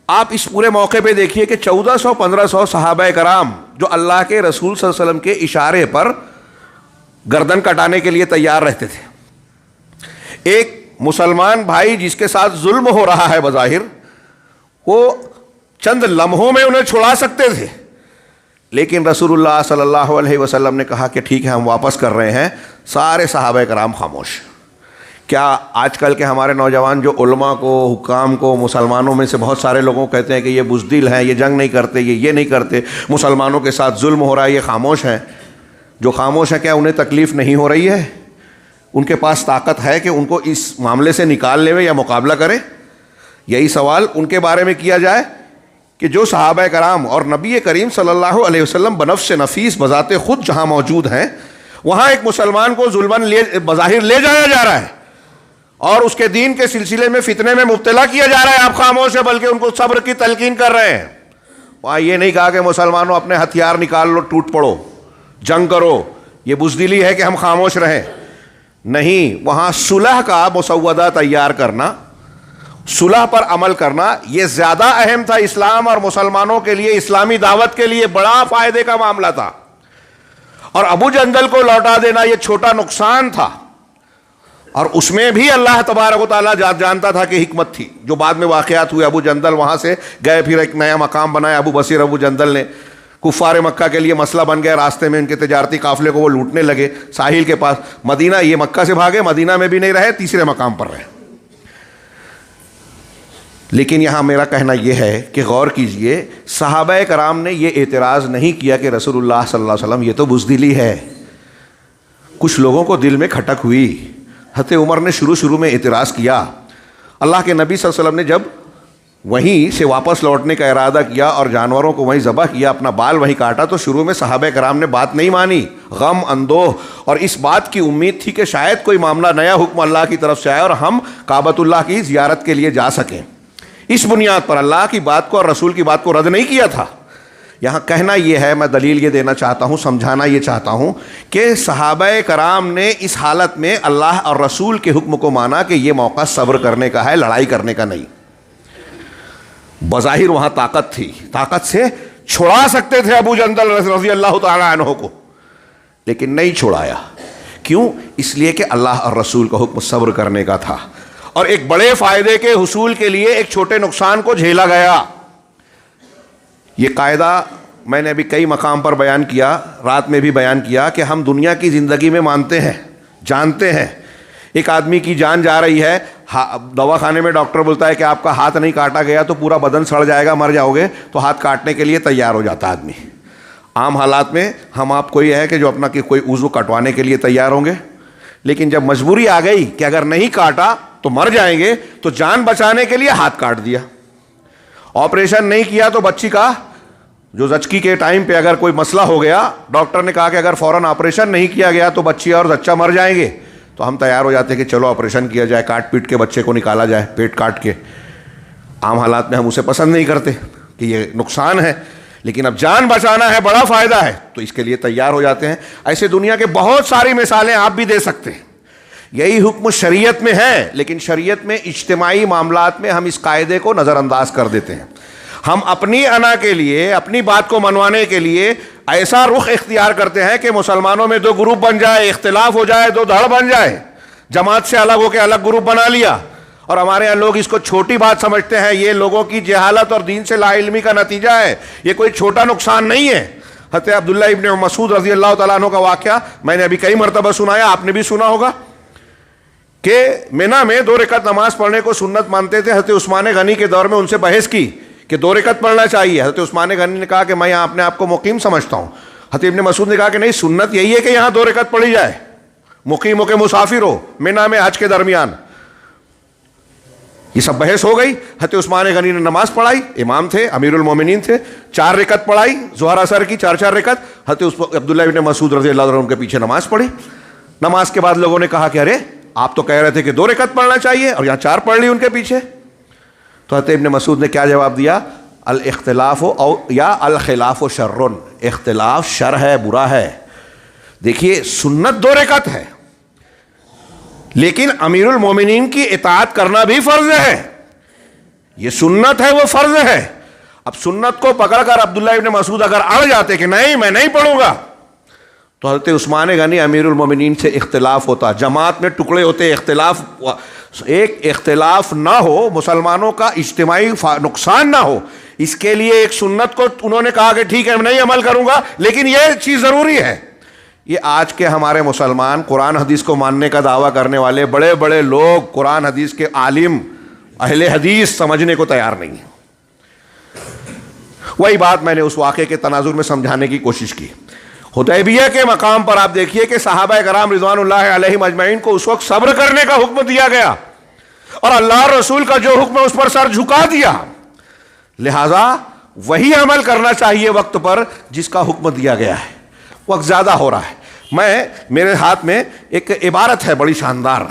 آپ اس پورے موقع پہ دیکھیے کہ 1400-1500 صحابہ کرام جو اللہ کے رسول صلی اللہ علیہ وسلم کے اشارے پر گردن کٹانے کے لیے تیار رہتے تھے. ایک مسلمان بھائی جس کے ساتھ ظلم ہو رہا ہے بظاہر، وہ چند لمحوں میں انہیں چھڑا سکتے تھے، لیکن رسول اللہ صلی اللہ علیہ وسلم نے کہا کہ ٹھیک ہے ہم واپس کر رہے ہیں. سارے صحابہ کرام خاموش. کیا آج کل کے ہمارے نوجوان جو علماء کو، حکام کو، مسلمانوں میں سے بہت سارے لوگوں کو کہتے ہیں کہ یہ بزدل ہیں، یہ جنگ نہیں کرتے، یہ نہیں کرتے، مسلمانوں کے ساتھ ظلم ہو رہا ہے، یہ خاموش ہیں. جو خاموش ہیں کیا انہیں تکلیف نہیں ہو رہی ہے؟ ان کے پاس طاقت ہے کہ ان کو اس معاملے سے نکال لے یا مقابلہ کرے؟ یہی سوال ان کے بارے میں کیا جائے کہ جو صحابہ کرام اور نبی کریم صلی اللہ علیہ وسلم بنفس نفیس بذات خود جہاں موجود ہیں، وہاں ایک مسلمان کو ظلماً بظاہر لے جایا جا رہا ہے اور اس کے دین کے سلسلے میں فتنے میں مبتلا کیا جا رہا ہے. آپ خاموش ہیں، بلکہ ان کو صبر کی تلقین کر رہے ہیں. وہاں یہ نہیں کہا کہ مسلمانوں اپنے ہتھیار نکال لو، ٹوٹ پڑو، جنگ کرو. یہ بزدلی ہے کہ ہم خاموش رہیں. نہیں، وہاں صلح کا مسودہ تیار کرنا، صلح پر عمل کرنا، یہ زیادہ اہم تھا اسلام اور مسلمانوں کے لیے، اسلامی دعوت کے لیے بڑا فائدے کا معاملہ تھا. اور ابو جندل کو لوٹا دینا یہ چھوٹا نقصان تھا، اور اس میں بھی اللہ تبارک و تعالیٰ جانتا تھا کہ حکمت تھی. جو بعد میں واقعات ہوئے، ابو جندل وہاں سے گئے، پھر ایک نیا مقام بنایا ابو بصیر ابو جندل نے. کفار مکہ کے لیے مسئلہ بن گیا، راستے میں ان کے تجارتی قافلے کو وہ لوٹنے لگے ساحل کے پاس. مدینہ، یہ مکہ سے بھاگے، مدینہ میں بھی نہیں رہے، تیسرے مقام پر رہے. لیکن یہاں میرا کہنا یہ ہے کہ غور کیجئے، صحابہ کرام نے یہ اعتراض نہیں کیا کہ رسول اللہ صلی اللہ علیہ وسلم یہ تو بزدلی ہے. کچھ لوگوں کو دل میں کھٹک ہوئی. حضرت عمر نے شروع میں اعتراض کیا. اللہ کے نبی صلی اللہ علیہ وسلم نے جب وہیں سے واپس لوٹنے کا ارادہ کیا اور جانوروں کو وہیں ذبح کیا، اپنا بال وہیں کاٹا، تو شروع میں صحابہ کرام نے بات نہیں مانی، غم اندوہ، اور اس بات کی امید تھی کہ شاید کوئی معاملہ، نیا حکم اللہ کی طرف سے آئے اور ہم کعبۃ اللہ کی زیارت کے لیے جا سکیں. اس بنیاد پر اللہ کی بات کو اور رسول کی بات کو رد نہیں کیا تھا. یہاں کہنا یہ ہے، میں دلیل یہ دینا چاہتا ہوں، سمجھانا یہ چاہتا ہوں کہ صحابہ کرام نے اس حالت میں اللہ اور رسول کے حکم کو مانا کہ یہ موقع صبر کرنے کا ہے، لڑائی کرنے کا نہیں. بظاہر وہاں طاقت تھی، طاقت سے چھڑا سکتے تھے ابو جندل رضی اللہ تعالیٰ عنہ کو، لیکن نہیں چھڑایا. کیوں؟ اس لیے کہ اللہ اور رسول کا حکم صبر کرنے کا تھا، اور ایک بڑے فائدے کے حصول کے لیے ایک چھوٹے نقصان کو جھیلا گیا. یہ قاعدہ میں نے ابھی کئی مقام پر بیان کیا، رات میں بھی بیان کیا کہ ہم دنیا کی زندگی میں مانتے ہیں، جانتے ہیں. ایک آدمی کی جان جا رہی ہے، دواخانے میں ڈاکٹر بولتا ہے کہ آپ کا ہاتھ نہیں کاٹا گیا تو پورا بدن سڑ جائے گا، مر جاؤ گے، تو ہاتھ کاٹنے کے لیے تیار ہو جاتا آدمی. عام حالات میں ہم آپ کو یہ ہے کہ جو اپنا کوئی عضو کٹوانے کے لیے تیار ہوں گے، لیکن جب مجبوری آ گئی کہ اگر نہیں کاٹا تو مر جائیں گے، تو جان بچانے کے لیے ہاتھ کاٹ دیا. آپریشن نہیں کیا تو بچی کا جو زچگی کے ٹائم پہ اگر کوئی مسئلہ ہو گیا، ڈاکٹر نے کہا کہ اگر فوراً آپریشن نہیں کیا گیا تو بچی اور زچہ مر جائیں گے، تو ہم تیار ہو جاتے ہیں کہ چلو آپریشن کیا جائے، کاٹ پیٹ کے بچے کو نکالا جائے، پیٹ کاٹ کے. عام حالات میں ہم اسے پسند نہیں کرتے کہ یہ نقصان ہے، لیکن اب جان بچانا ہے، بڑا فائدہ ہے، تو اس کے لیے تیار ہو جاتے ہیں. ایسے دنیا کے بہت ساری مثالیں آپ بھی دے سکتے ہیں. یہی حکم شریعت میں ہے، لیکن شریعت میں اجتماعی معاملات میں ہم اس قاعدے کو نظر انداز کر دیتے ہیں. ہم اپنی انا کے لیے، اپنی بات کو منوانے کے لیے ایسا رخ اختیار کرتے ہیں کہ مسلمانوں میں دو گروپ بن جائے، اختلاف ہو جائے، دو دھڑ بن جائے، جماعت سے الگ ہو کے الگ گروپ بنا لیا. اور ہمارے یہاں لوگ اس کو چھوٹی بات سمجھتے ہیں. یہ لوگوں کی جہالت اور دین سے لا علمی کا نتیجہ ہے، یہ کوئی چھوٹا نقصان نہیں ہے. حضرت عبداللہ ابن مسعود رضی اللہ تعالیٰ عنہ کا واقعہ میں نے ابھی کئی مرتبہ سنایا، آپ نے بھی سنا ہوگا، کہ منی میں 2 رکعت نماز پڑھنے کو سنت مانتے تھے. حضرت عثمان غنی کے دور میں ان سے بحث کی کہ 2 رکعت پڑھنا چاہیے. حضرت عثمان غنی نے کہا کہ میں یہاں اپنے آپ کو مقیم سمجھتا ہوں. حضرت ابن مسعود نے کہا کہ نہیں، سنت یہی ہے کہ یہاں 2 رکعت پڑھی جائے، مقیم ہو کے مسافر ہو، منی میں حج کے درمیان. یہ سب بحث ہو گئی. حضرت عثمان غنی نے نماز پڑھائی، امام تھے، امیر المومنین تھے، 4 رکعت پڑھائی، ظہر عصر کی 4 رکعت. حضرت عبداللہ ابن مسعود رضی اللہ عنہ کے پیچھے نماز پڑھی. نماز کے بعد لوگوں نے کہا کہ ارے آپ تو کہہ رہے تھے کہ 2 رکعت پڑھنا چاہیے اور یہاں 4 پڑھ لی ان کے پیچھے. تو حضرت ابن مسعود نے کیا جواب دیا؟ الاختلاف او یا الخلاف شر، اختلاف شر ہے، برا ہے. دیکھیے سنت 2 رکعت ہے، لیکن امیر المومنین کی اطاعت کرنا بھی فرض ہے. یہ سنت ہے، وہ فرض ہے. اب سنت کو پکڑ کر عبداللہ ابن مسعود اگر اڑ جاتے کہ نہیں میں نہیں پڑھوں گا، تو حضرت عثمان غنی امیر المومنین سے اختلاف ہوتا، جماعت میں ٹکڑے ہوتے، ایک اختلاف نہ ہو، مسلمانوں کا اجتماعی نقصان نہ ہو، اس کے لیے ایک سنت کو انہوں نے کہا کہ ٹھیک ہے میں نہیں عمل کروں گا لیکن یہ چیز ضروری ہے. یہ آج کے ہمارے مسلمان قرآن حدیث کو ماننے کا دعویٰ کرنے والے بڑے بڑے لوگ قرآن حدیث کے عالم اہل حدیث سمجھنے کو تیار نہیں ہیں. وہی بات میں نے اس واقعے کے تناظر میں سمجھانے کی کوشش کی. حدیبیہ کے مقام پر آپ دیکھیے کہ صحابہ کرام رضوان اللہ علیہم اجمعین کو اس وقت صبر کرنے کا حکم دیا گیا اور اللہ رسول کا جو حکم ہے اس پر سر جھکا دیا. لہذا وہی عمل کرنا چاہیے وقت پر جس کا حکم دیا گیا ہے. وقت زیادہ ہو رہا ہے. میرے ہاتھ میں ایک عبارت ہے بڑی شاندار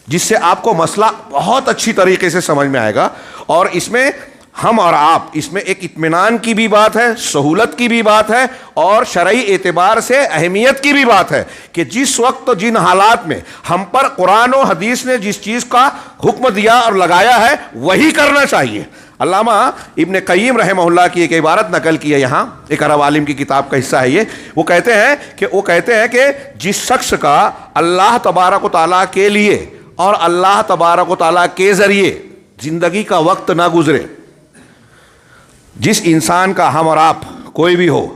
جس سے آپ کو مسئلہ بہت اچھی طریقے سے سمجھ میں آئے گا, اور اس میں ہم اور آپ اس میں ایک اطمینان کی بھی بات ہے, سہولت کی بھی بات ہے, اور شرعی اعتبار سے اہمیت کی بھی بات ہے کہ جس وقت جن حالات میں ہم پر قرآن و حدیث نے جس چیز کا حکم دیا اور لگایا ہے وہی کرنا چاہیے. علامہ ابن قیم رحمہ اللہ کی ایک عبارت نقل کی ہے یہاں, ایک عرب عالم کی کتاب کا حصہ ہے یہ. وہ کہتے ہیں کہ جس شخص کا اللہ تبارک و تعالیٰ کے لیے اور اللہ تبارک و تعالیٰ کے ذریعے زندگی کا وقت نہ گزرے, جس انسان کا ہم اور آپ کوئی بھی ہو,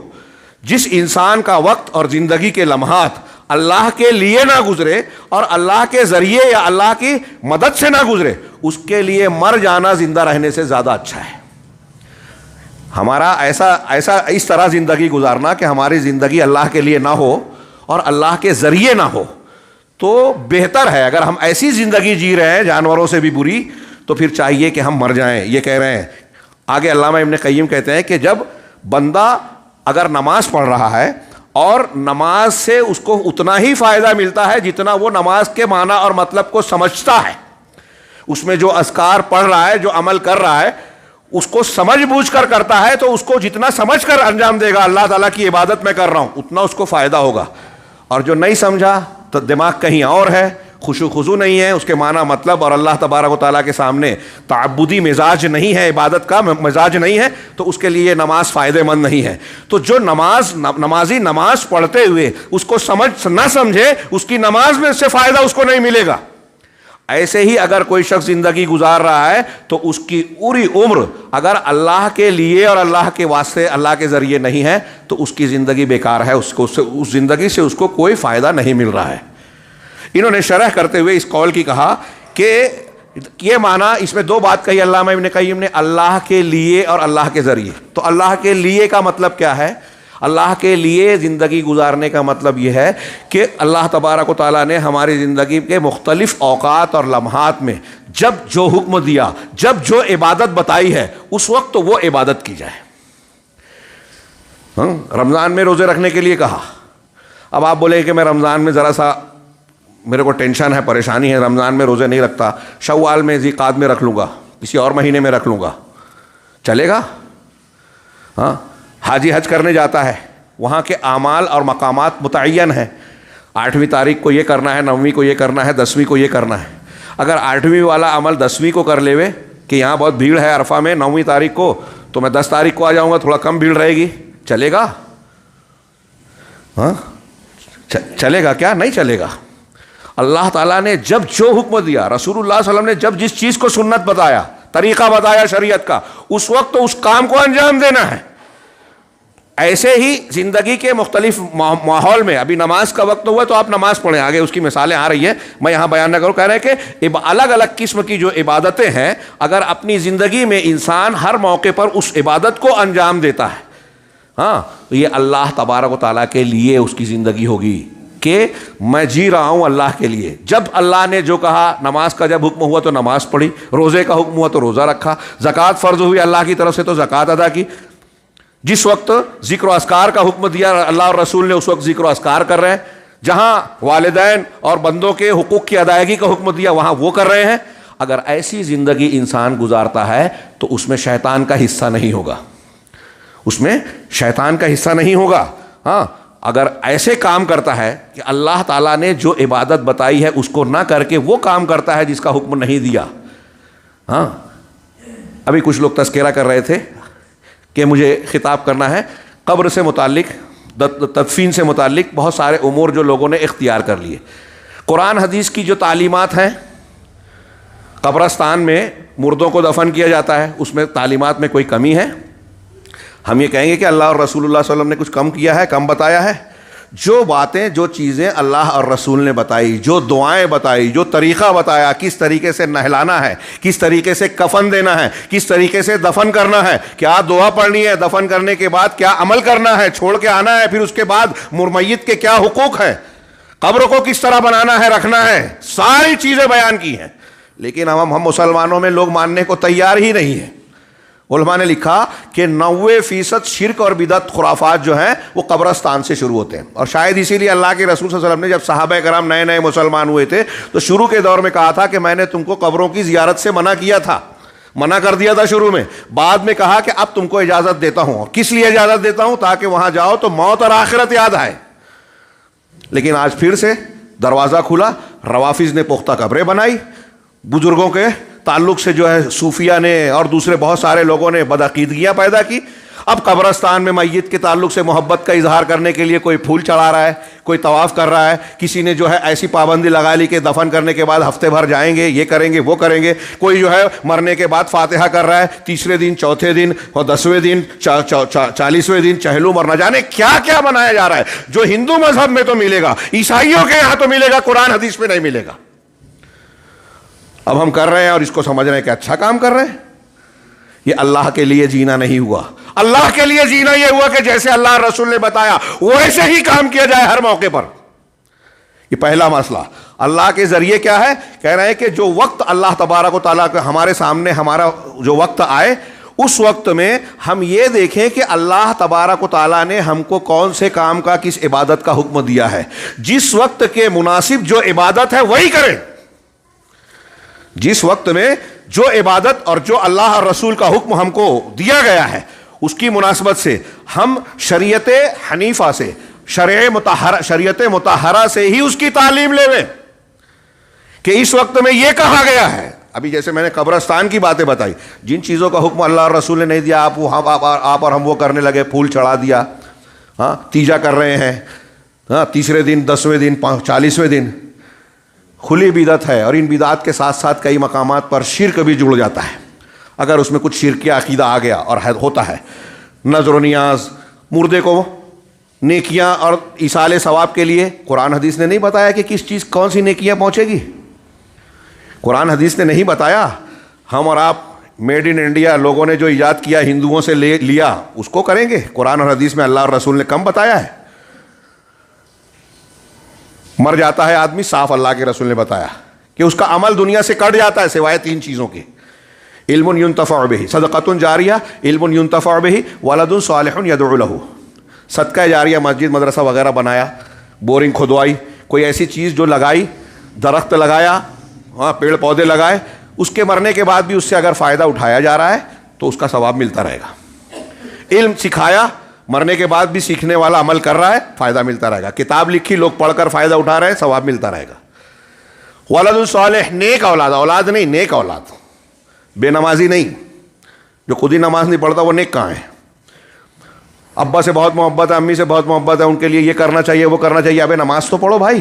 جس انسان کا وقت اور زندگی کے لمحات اللہ کے لیے نہ گزرے اور اللہ کے ذریعے یا اللہ کی مدد سے نہ گزرے, اس کے لیے مر جانا زندہ رہنے سے زیادہ اچھا ہے. ہمارا اس طرح زندگی گزارنا کہ ہماری زندگی اللہ کے لیے نہ ہو اور اللہ کے ذریعے نہ ہو تو بہتر ہے. اگر ہم ایسی زندگی جی رہے ہیں جانوروں سے بھی بری, تو پھر چاہیے کہ ہم مر جائیں. یہ کہہ رہے ہیں آگے علامہ ابن قیم کہتے ہیں کہ جب بندہ اگر نماز پڑھ رہا ہے اور نماز سے اس کو اتنا ہی فائدہ ملتا ہے جتنا وہ نماز کے معنی اور مطلب کو سمجھتا ہے, اس میں جو اذکار پڑھ رہا ہے, جو عمل کر رہا ہے, اس کو سمجھ بوجھ کر کرتا ہے تو اس کو جتنا سمجھ کر انجام دے گا اللہ تعالیٰ کی عبادت میں کر رہا ہوں اتنا اس کو فائدہ ہوگا. اور جو نہیں سمجھا تو دماغ کہیں اور ہے, خشوع خضوع نہیں ہے, اس کے معنی مطلب اور اللہ تبارک و تعالیٰ کے سامنے تعبدی مزاج نہیں ہے, عبادت کا مزاج نہیں ہے, تو اس کے لیے نماز فائدہ مند نہیں ہے. تو جو نمازی نماز پڑھتے ہوئے اس کو نہ سمجھے, اس کی نماز میں سے فائدہ اس کو نہیں ملے گا. ایسے ہی اگر کوئی شخص زندگی گزار رہا ہے تو اس کی پوری عمر اگر اللہ کے لیے اور اللہ کے واسطے اللہ کے ذریعے نہیں ہے تو اس کی زندگی بیکار ہے, اس زندگی سے اس کو کوئی فائدہ نہیں مل رہا ہے. انہوں نے شرح کرتے ہوئے اس قول کی کہا کہ یہ معنی, اس میں دو بات کہی علامہ ابن قیم نے, اللہ کے لیے اور اللہ کے ذریعے. تو اللہ کے لیے کا مطلب کیا ہے؟ اللہ کے لیے زندگی گزارنے کا مطلب یہ ہے کہ اللہ تبارک و تعالیٰ نے ہماری زندگی کے مختلف اوقات اور لمحات میں جب جو حکم دیا, جب جو عبادت بتائی ہے, اس وقت تو وہ عبادت کی جائے. رمضان میں روزے رکھنے کے لیے کہا. اب آپ بولے کہ میں رمضان میں ذرا سا میرے کو ٹینشن ہے, پریشانی ہے, رمضان میں روزے نہیں رکھتا, شوال میں ذی قعدہ میں رکھ لوں گا, کسی اور مہینے میں رکھ لوں گا, چلے گا؟ ہاں, حاجی حج کرنے جاتا ہے, وہاں کے اعمال اور مقامات متعین ہیں. 8ویں تاریخ کو یہ کرنا ہے, 9ویں کو یہ کرنا ہے, 10ویں کو یہ کرنا ہے. اگر 8ویں والا عمل 10ویں کو کر لیوے کہ یہاں بہت بھیڑ ہے عرفہ میں 9ویں تاریخ کو, تو میں 10 تاریخ کو آ جاؤں گا, تھوڑا کم بھیڑ رہے گی, چلے گا؟ ہاں, چلے گا کیا؟ نہیں چلے گا. اللہ تعالیٰ نے جب جو حکم دیا, رسول اللہ صلی اللہ علیہ وسلم نے جب جس چیز کو سنت بتایا, طریقہ بتایا شریعت کا, اس وقت تو اس کام کو انجام دینا ہے. ایسے ہی زندگی کے مختلف ماحول میں, ابھی نماز کا وقت ہوا تو آپ نماز پڑھیں, آگے اس کی مثالیں آ رہی ہیں, میں یہاں بیان نہ کروں. کہہ رہے ہیں کہ الگ الگ قسم کی جو عبادتیں ہیں, اگر اپنی زندگی میں انسان ہر موقع پر اس عبادت کو انجام دیتا ہے, ہاں, تو یہ اللہ تبارک و تعالیٰ کے لیے اس کی زندگی ہوگی کہ میں جی رہا ہوں اللہ کے لیے. جب اللہ نے جو کہا, نماز کا جب حکم ہوا تو نماز پڑھی, روزے کا حکم ہوا تو روزہ رکھا, زکوٰۃ فرض ہوئی اللہ کی طرف سے تو زکوٰۃ ادا کی. جس وقت ذکر و اذکار کا حکم دیا اللہ اور رسول نے, اس وقت ذکر و اذکار کر رہے ہیں. جہاں والدین اور بندوں کے حقوق کی ادائیگی کا حکم دیا وہاں وہ کر رہے ہیں. اگر ایسی زندگی انسان گزارتا ہے تو اس میں شیطان کا حصہ نہیں ہوگا, اس میں شیطان کا حصہ نہیں ہوگا. ہاں, اگر ایسے کام کرتا ہے کہ اللہ تعالیٰ نے جو عبادت بتائی ہے اس کو نہ کر کے وہ کام کرتا ہے جس کا حکم نہیں دیا. ہاں, ابھی کچھ لوگ تذکرہ کر رہے تھے کہ مجھے خطاب کرنا ہے قبر سے متعلق, تدفین سے متعلق بہت سارے امور جو لوگوں نے اختیار کر لیے. قرآن حدیث کی جو تعلیمات ہیں, قبرستان میں مردوں کو دفن کیا جاتا ہے, اس میں تعلیمات میں کوئی کمی ہے؟ ہم یہ کہیں گے کہ اللہ اور رسول اللہ صلی اللہ علیہ وسلم نے کچھ کم کیا ہے, کم بتایا ہے؟ جو باتیں, جو چیزیں اللہ اور رسول نے بتائی, جو دعائیں بتائی, جو طریقہ بتایا, کس طریقے سے نہلانا ہے, کس طریقے سے کفن دینا ہے, کس طریقے سے دفن کرنا ہے, کیا دعا پڑھنی ہے, دفن کرنے کے بعد کیا عمل کرنا ہے, چھوڑ کے آنا ہے, پھر اس کے بعد میت کے کیا حقوق ہیں, قبر کو کس طرح بنانا ہے, رکھنا ہے, ساری چیزیں بیان کی ہیں. لیکن ہم مسلمانوں میں لوگ ماننے کو تیار ہی نہیں ہیں. علماء نے لکھا کہ 90% شرک اور بدعت خرافات جو ہیں وہ قبرستان سے شروع ہوتے ہیں. اور شاید اسی لیے اللہ کے رسول صلی اللہ علیہ وسلم نے جب صحابہ کرام نئے نئے مسلمان ہوئے تھے تو شروع کے دور میں کہا تھا کہ میں نے تم کو قبروں کی زیارت سے منع کیا تھا, منع کر دیا تھا شروع میں. بعد میں کہا کہ اب تم کو اجازت دیتا ہوں. اور کس لیے اجازت دیتا ہوں؟ تاکہ وہاں جاؤ تو موت اور آخرت یاد آئے. لیکن آج پھر سے دروازہ کھلا, روافظ نے پختہ قبریں بنائی, بزرگوں کے تعلق سے جو ہے صوفیہ نے اور دوسرے بہت سارے لوگوں نے بدعقیدگیاں پیدا کی. اب قبرستان میں میت کے تعلق سے محبت کا اظہار کرنے کے لیے کوئی پھول چڑھا رہا ہے, کوئی طواف کر رہا ہے, کسی نے جو ہے ایسی پابندی لگا لی کہ دفن کرنے کے بعد ہفتے بھر جائیں گے, یہ کریں گے, وہ کریں گے. کوئی جو ہے مرنے کے بعد فاتحہ کر رہا ہے, تیسرے دن, چوتھے دن اور 10ویں دن, 40ویں دن چہلو مر, نہ جانے کیا کیا بنایا جا رہا ہے, جو ہندو مذہب میں تو ملے گا, عیسائیوں کے یہاں تو ملے گا, قرآن حدیث میں نہیں ملے گا. اب ہم کر رہے ہیں اور اس کو سمجھ رہے ہیں کہ اچھا کام کر رہے ہیں. یہ اللہ کے لیے جینا نہیں ہوا. اللہ کے لیے جینا یہ ہوا کہ جیسے اللہ رسول نے بتایا ویسے ہی کام کیا جائے ہر موقع پر. یہ پہلا مسئلہ. اللہ کے ذریعے کیا ہے, کہہ رہے ہیں کہ جو وقت اللہ تبارک و تعالیٰ کے ہمارے سامنے ہمارا جو وقت آئے, اس وقت میں ہم یہ دیکھیں کہ اللہ تبارک و تعالیٰ نے ہم کو کون سے کام کا, کس عبادت کا حکم دیا ہے. جس وقت کے مناسب جو عبادت ہے وہی کریں. جس وقت میں جو عبادت اور جو اللہ اور رسول کا حکم ہم کو دیا گیا ہے اس کی مناسبت سے ہم شریعت حنیفہ سے, شریعت مطہرہ سے ہی اس کی تعلیم لیں کہ اس وقت میں یہ کہا گیا ہے. ابھی جیسے میں نے قبرستان کی باتیں بتائی, جن چیزوں کا حکم اللہ اور رسول نے نہیں دیا, آپ اور ہم وہ کرنے لگے, پھول چڑھا دیا, ہاں تیجا کر رہے ہیں, ہاں تیسرے دن, 10ویں دن, 40ویں دن, کھلی بدعت ہے. اور ان بدعات کے ساتھ ساتھ کئی مقامات پر شرک بھی جڑ جاتا ہے اگر اس میں کچھ شرکی عقیدہ آ گیا اور ہوتا ہے. نظر و نیاز, مردے کو نیکیاں اور ایصال ثواب کے لیے قرآن حدیث نے نہیں بتایا کہ کس چیز کون سی نیکیاں پہنچے گی. قرآن حدیث نے نہیں بتایا. ہم اور آپ میڈ ان انڈیا لوگوں نے جو ایجاد کیا ہندوؤں سے لیا اس کو کریں گے. قرآن اور حدیث میں اللہ اور رسول نے کم بتایا ہے. مر جاتا ہے آدمی, صاف اللہ کے رسول نے بتایا کہ اس کا عمل دنیا سے کٹ جاتا ہے سوائے 3 چیزوں کے. علم ينتفع به, صدقۃ جاریہ, علم ينتفع به, ولد صالح يدعو له. صدقہ جاریہ, مسجد مدرسہ وغیرہ بنایا, بورنگ کھدوائی, کوئی ایسی چیز جو لگائی, درخت لگایا, ہاں پیڑ پودے لگائے, اس کے مرنے کے بعد بھی اس سے اگر فائدہ اٹھایا جا رہا ہے تو اس کا ثواب ملتا رہے گا. علم سکھایا, مرنے کے بعد بھی سیکھنے والا عمل کر رہا ہے, فائدہ ملتا رہے گا. کتاب لکھی, لوگ پڑھ کر فائدہ اٹھا رہے ہیں, ثواب ملتا رہے گا. ولد صالح, نیک اولاد, اولاد نہیں نیک اولاد, بے نمازی نہیں, جو خود ہی نماز نہیں پڑھتا وہ نیک کہاں ہے. ابا سے بہت محبت ہے, امی سے بہت محبت ہے, ان کے لیے یہ کرنا چاہیے وہ کرنا چاہیے. ابے نماز تو پڑھو بھائی.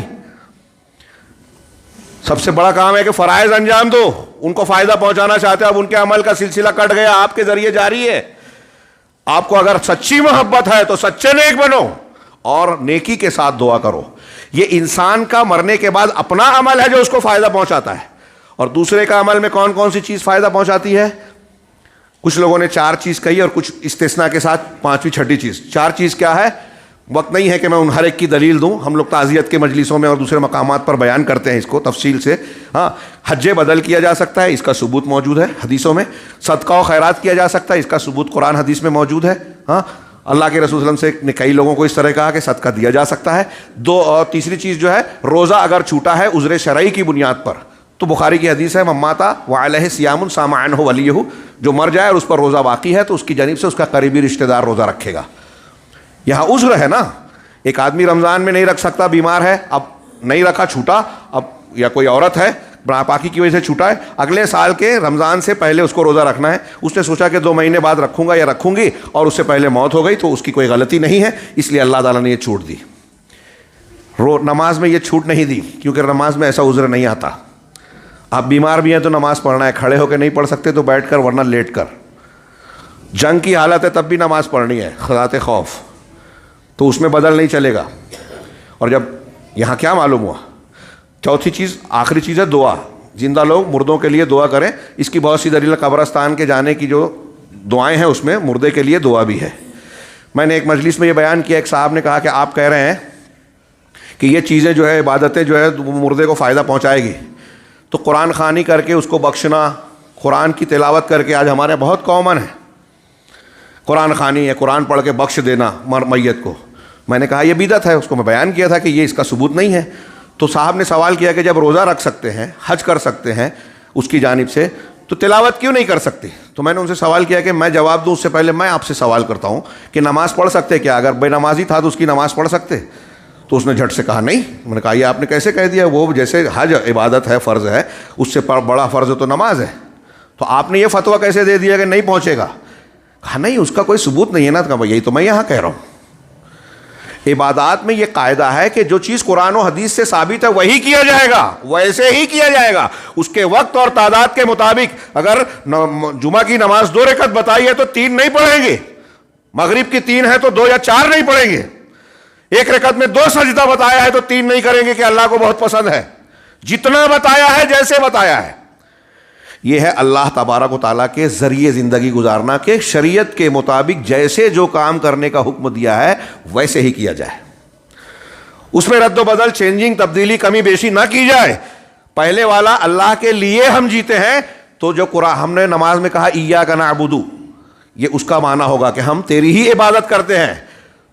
سب سے بڑا کام ہے کہ فرائض انجام دو. ان کو فائدہ پہنچانا چاہتے ہو, اب ان کے عمل کا سلسلہ کٹ گیا, آپ کے ذریعے جاری ہے. آپ کو اگر سچی محبت ہے تو سچے نیک بنو اور نیکی کے ساتھ دعا کرو. یہ انسان کا مرنے کے بعد اپنا عمل ہے جو اس کو فائدہ پہنچاتا ہے, اور دوسرے کا عمل میں کون کون سی چیز فائدہ پہنچاتی ہے. کچھ لوگوں نے 4 چیز کہی اور کچھ استثناء کے ساتھ 5ویں 6ٹھی چیز. 4 چیز کیا ہے, وقت نہیں ہے کہ میں ان ہر ایک کی دلیل دوں. ہم لوگ تعزیت کے مجلسوں میں اور دوسرے مقامات پر بیان کرتے ہیں اس کو تفصیل سے. ہاں, حج بدل کیا جا سکتا ہے, اس کا ثبوت موجود ہے حدیثوں میں. صدقہ و خیرات کیا جا سکتا ہے, اس کا ثبوت قرآن حدیث میں موجود ہے. ہاں, اللہ کے رسول صلی اللہ علیہ وسلم نے کئی لوگوں کو اس طرح کہا کہ صدقہ دیا جا سکتا ہے. اور تیسری چیز جو ہے, روزہ اگر چھوٹا ہے عذر شرعی کی بنیاد پر تو بخاری کی حدیث ہے, مماتا وعلیہ صیام صام عنہ ولیہ, جو مر جائے اور اس پر روزہ باقی ہے تو اس کی جانب سے اس کا قریبی رشتہ دار روزہ رکھے گا. یہاں عذر ہے نا, ایک آدمی رمضان میں نہیں رکھ سکتا, بیمار ہے, اب نہیں رکھا, چھوٹا, اب یا کوئی عورت ہے ناپاکی کی وجہ سے چھوٹا ہے, اگلے سال کے رمضان سے پہلے اس کو روزہ رکھنا ہے. اس نے سوچا کہ 2 مہینے بعد رکھوں گا یا رکھوں گی اور اس سے پہلے موت ہو گئی تو اس کی کوئی غلطی نہیں ہے, اس لیے اللہ تعالیٰ نے یہ چھوٹ دی. نماز میں یہ چھوٹ نہیں دی کیونکہ نماز میں ایسا عذر نہیں آتا. آپ بیمار بھی ہیں تو نماز پڑھنا ہے, کھڑے ہو کے نہیں پڑھ سکتے تو بیٹھ کر ورنہ لیٹ کر. جنگ کی حالت ہے تب بھی نماز پڑھنی ہے صلاۃ خوف، تو اس میں بدل نہیں چلے گا. اور جب یہاں کیا معلوم ہوا؟ چوتھی چیز، آخری چیز ہے دعا. زندہ لوگ مردوں کے لیے دعا کریں. اس کی بہت سی دلیل، قبرستان کے جانے کی جو دعائیں ہیں اس میں مردے کے لیے دعا بھی ہے. میں نے ایک مجلس میں یہ بیان کیا، ایک صاحب نے کہا کہ آپ کہہ رہے ہیں کہ یہ چیزیں جو ہے عبادتیں جو ہے مردے کو فائدہ پہنچائے گی، تو قرآن خوانی کر کے اس کو بخشنا، قرآن کی تلاوت کر کے آج ہمارے بہت کامن ہے. قرآن خوانی ہے، قرآن پڑھ کے بخش دینا میت کو. میں نے کہا یہ بدعت ہے. اس کو میں بیان کیا تھا کہ یہ اس کا ثبوت نہیں ہے. تو صاحب نے سوال کیا کہ جب روزہ رکھ سکتے ہیں، حج کر سکتے ہیں اس کی جانب سے، تو تلاوت کیوں نہیں کر سکتے؟ تو میں نے ان سے سوال کیا کہ میں جواب دوں اس سے پہلے میں آپ سے سوال کرتا ہوں کہ نماز پڑھ سکتے کیا؟ اگر بے نمازی تھا تو اس کی نماز پڑھ سکتے؟ تو اس نے جھٹ سے کہا نہیں. میں نے کہا یہ آپ نے کیسے کہہ دیا؟ وہ جیسے حج عبادت ہے، فرض ہے، اس سے بڑا فرض تو نماز ہے، تو آپ نے یہ فتویٰ کیسے دے دیا کہ نہیں پہنچے گا؟ کہا نہیں، اس کا کوئی ثبوت نہیں ہے نا. کہا یہی تو میں یہاں کہہ رہا ہوں. عبادات میں یہ قاعدہ ہے کہ جو چیز قرآن و حدیث سے ثابت ہے وہی کیا جائے گا، ویسے ہی کیا جائے گا، اس کے وقت اور تعداد کے مطابق. اگر جمعہ کی نماز 2 رکعت بتائی ہے تو 3 نہیں پڑھیں گے، مغرب کی 3 ہے تو 2 یا 4 نہیں پڑھیں گے. 1 رکعت میں 2 سجدہ بتایا ہے تو 3 نہیں کریں گے کہ اللہ کو بہت پسند ہے. جتنا بتایا ہے، جیسے بتایا ہے. یہ ہے اللہ تبارک و تعالیٰ کے ذریعے زندگی گزارنا، کہ شریعت کے مطابق جیسے جو کام کرنے کا حکم دیا ہے ویسے ہی کیا جائے. اس میں رد و بدل، چینجنگ، تبدیلی، کمی بیشی نہ کی جائے. پہلے والا اللہ کے لیے ہم جیتے ہیں، تو جو قرآن ہم نے نماز میں کہا ایاک نعبد، یہ اس کا معنی ہوگا کہ ہم تیری ہی عبادت کرتے ہیں.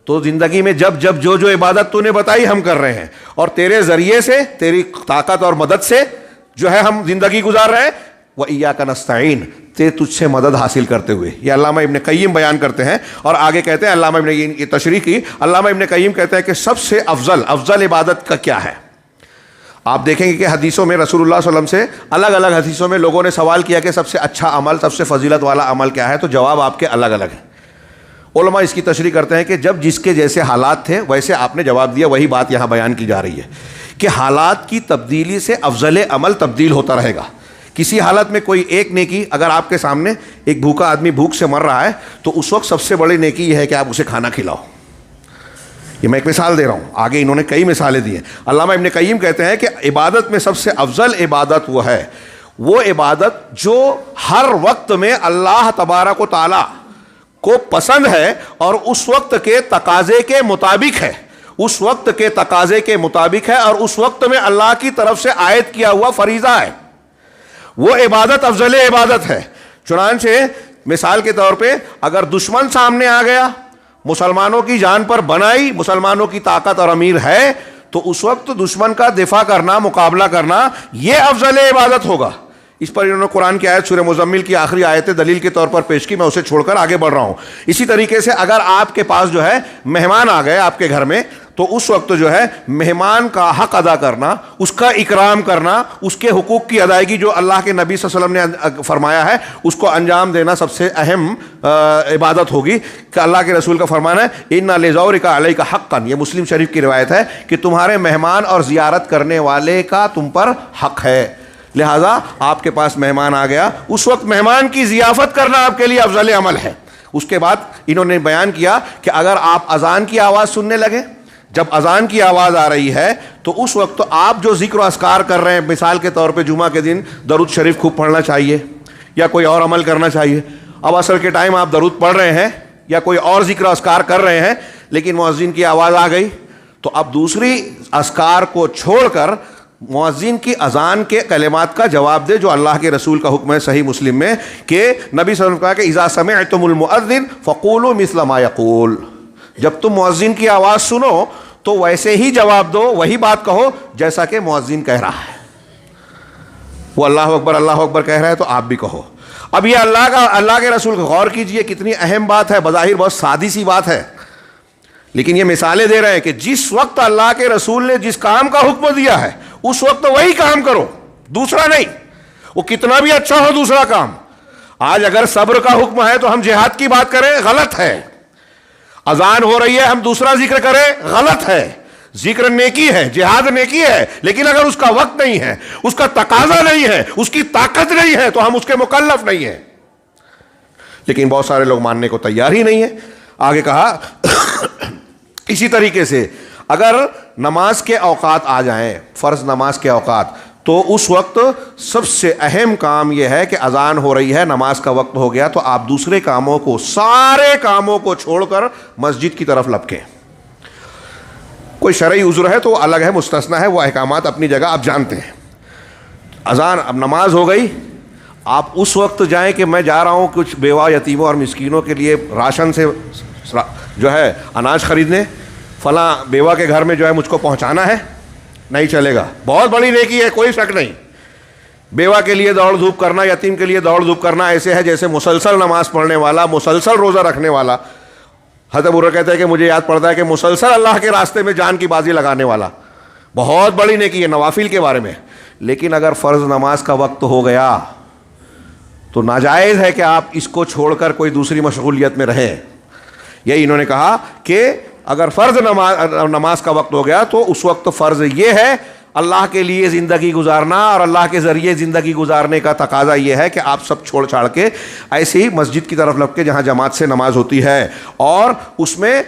تو زندگی میں جب جب جو عبادت تو نے بتائی ہم کر رہے ہیں، اور تیرے ذریعے سے، تیری طاقت اور مدد سے جو ہے ہم زندگی گزار رہے ہیں. وَإِيَّاكَ نَسْتَعِينُ، تجھ سے مدد حاصل کرتے ہوئے. یہ علامہ ابن قیم بیان کرتے ہیں. اور آگے کہتے ہیں علامہ ابن، یہ تشریح کی، علامہ ابن قیم کہتے ہیں کہ سب سے افضل عبادت کا کیا ہے. آپ دیکھیں گے کہ حدیثوں میں رسول اللہ صلی اللہ علیہ وسلم سے الگ الگ حدیثوں میں لوگوں نے سوال کیا کہ سب سے اچھا عمل، سب سے فضیلت والا عمل کیا ہے، تو جواب آپ کے الگ الگ ہیں. علماء اس کی تشریح کرتے ہیں کہ جب جس کے جیسے حالات تھے ویسے آپ نے جواب دیا. وہی بات یہاں بیان کی جا رہی ہے کہ حالات کی تبدیلی سے افضل عمل تبدیل ہوتا رہے گا. کسی حالت میں کوئی ایک نیکی، اگر آپ کے سامنے ایک بھوکا آدمی بھوک سے مر رہا ہے تو اس وقت سب سے بڑی نیکی یہ ہے کہ آپ اسے کھانا کھلاؤ. یہ میں ایک مثال دے رہا ہوں، آگے انہوں نے کئی مثالیں دی ہیں. علامہ ابن قیم کہتے ہیں کہ عبادت میں سب سے افضل عبادت وہ ہے، وہ عبادت جو ہر وقت میں اللہ تبارک و تعالی کو پسند ہے اور اس وقت کے تقاضے کے مطابق ہے، اس وقت کے تقاضے کے مطابق ہے، اور اس وقت میں اللہ کی طرف سے عائد کیا ہوا فریضہ ہے. وہ عبادت افضل عبادت ہے. چنانچہ مثال کے طور پہ اگر دشمن سامنے آ گیا، مسلمانوں کی جان پر بنائی، مسلمانوں کی طاقت اور امیر ہے، تو اس وقت دشمن کا دفاع کرنا، مقابلہ کرنا، یہ افضل عبادت ہوگا. اس پر انہوں نے قرآن کی آیت سورہ مزمل کی آخری آیت دلیل کے طور پر پیش کی. میں اسے چھوڑ کر آگے بڑھ رہا ہوں. اسی طریقے سے اگر آپ کے پاس جو ہے مہمان آ گئے آپ کے گھر میں، تو اس وقت جو ہے مہمان کا حق ادا کرنا، اس کا اکرام کرنا، اس کے حقوق کی ادائیگی جو اللہ کے نبی صلی اللہ علیہ وسلم نے فرمایا ہے اس کو انجام دینا سب سے اہم عبادت ہوگی. کہ اللہ کے رسول کا فرمانا ہے اِنَّ لِزَوْرِكَ عَلَيْكَ حَقًّا، یہ مسلم شریف کی روایت ہے کہ تمہارے مہمان اور زیارت کرنے والے کا تم پر حق ہے. لہٰذا آپ کے پاس مہمان آ گیا، اس وقت مہمان کی ضیافت کرنا آپ کے لیے افضل عمل ہے. اس کے بعد انہوں نے بیان کیا کہ اگر آپ اذان کی آواز سننے لگے، جب اذان کی آواز آ رہی ہے تو اس وقت آپ جو ذکر و اذکار کر رہے ہیں، مثال کے طور پہ جمعہ کے دن درود شریف خوب پڑھنا چاہیے یا کوئی اور عمل کرنا چاہیے. اب عصر کے ٹائم آپ درود پڑھ رہے ہیں یا کوئی اور ذکر و اذکار کر رہے ہیں، لیکن مؤذن کی آواز آ گئی، تو اب دوسری اذکار کو چھوڑ کر مؤذن کی اذان کے کلمات کا جواب دے جو اللہ کے رسول کا حکم ہے صحیح مسلم میں، کہ نبی صلی اللہ علیہ وسلم نے کہا کہ اذا سمعتم المؤذن فقولوا مثل ما یقول، جب تم مؤذن کی آواز سنو تو ویسے ہی جواب دو، وہی بات کہو جیسا کہ مؤذن کہہ رہا ہے. وہ اللہ اکبر کہہ رہا ہے تو آپ بھی کہو. اب یہ اللہ کے رسول غور کیجئے، کتنی اہم بات ہے. بظاہر بہت سادی سی بات ہے، لیکن یہ مثالیں دے رہے ہیں کہ جس وقت اللہ کے رسول نے جس کام کا حکم دیا ہے اس وقت وہی کام کرو، دوسرا نہیں. وہ کتنا بھی اچھا ہو دوسرا کام. آج اگر صبر کا حکم ہے تو ہم جہاد کی بات کریں، غلط ہے. اذان ہو رہی ہے ہم دوسرا ذکر کریں، غلط ہے. ذکر نیکی ہے، جہاد نیکی ہے، لیکن اگر اس کا وقت نہیں ہے، اس کا تقاضا نہیں ہے، اس کی طاقت نہیں ہے تو ہم اس کے مکلف نہیں ہیں. لیکن بہت سارے لوگ ماننے کو تیار ہی نہیں ہیں. آگے کہا اسی طریقے سے اگر نماز کے اوقات آ جائیں, فرض نماز کے اوقات, تو اس وقت سب سے اہم کام یہ ہے کہ اذان ہو رہی ہے, نماز کا وقت ہو گیا, تو آپ دوسرے کاموں کو, سارے کاموں کو چھوڑ کر مسجد کی طرف لپکیں. کوئی شرعی عذر ہے تو وہ الگ ہے, مستثنا ہے, وہ احکامات اپنی جگہ آپ جانتے ہیں. اذان, اب نماز ہو گئی, آپ اس وقت جائیں کہ میں جا رہا ہوں کچھ بیوہ یتیموں اور مسکینوں کے لیے راشن سے جو ہے اناج خریدنے, فلاں بیوہ کے گھر میں جو ہے مجھ کو پہنچانا ہے, نہیں چلے گا. بہت بڑی نیکی ہے, کوئی شک نہیں. بیوہ کے لیے دوڑ دھوپ کرنا, یتیم کے لیے دوڑ دھوپ کرنا ایسے ہے جیسے مسلسل نماز پڑھنے والا, مسلسل روزہ رکھنے والا. حضرت ابو ہریرہ کہتے ہیں کہ مجھے یاد پڑتا ہے کہ مسلسل اللہ کے راستے میں جان کی بازی لگانے والا, بہت بڑی نیکی ہے نوافل کے بارے میں. لیکن اگر فرض نماز کا وقت ہو گیا تو ناجائز ہے کہ آپ اس کو چھوڑ کر کوئی دوسری مشغولیت میں رہیں. یہی انہوں نے کہا کہ اگر فرض نماز کا وقت ہو گیا تو اس وقت فرض یہ ہے اللہ کے لیے زندگی گزارنا, اور اللہ کے ذریعے زندگی گزارنے کا تقاضا یہ ہے کہ آپ سب چھوڑ چھاڑ کے ایسے ہی مسجد کی طرف لگ کے جہاں جماعت سے نماز ہوتی ہے, اور اس میں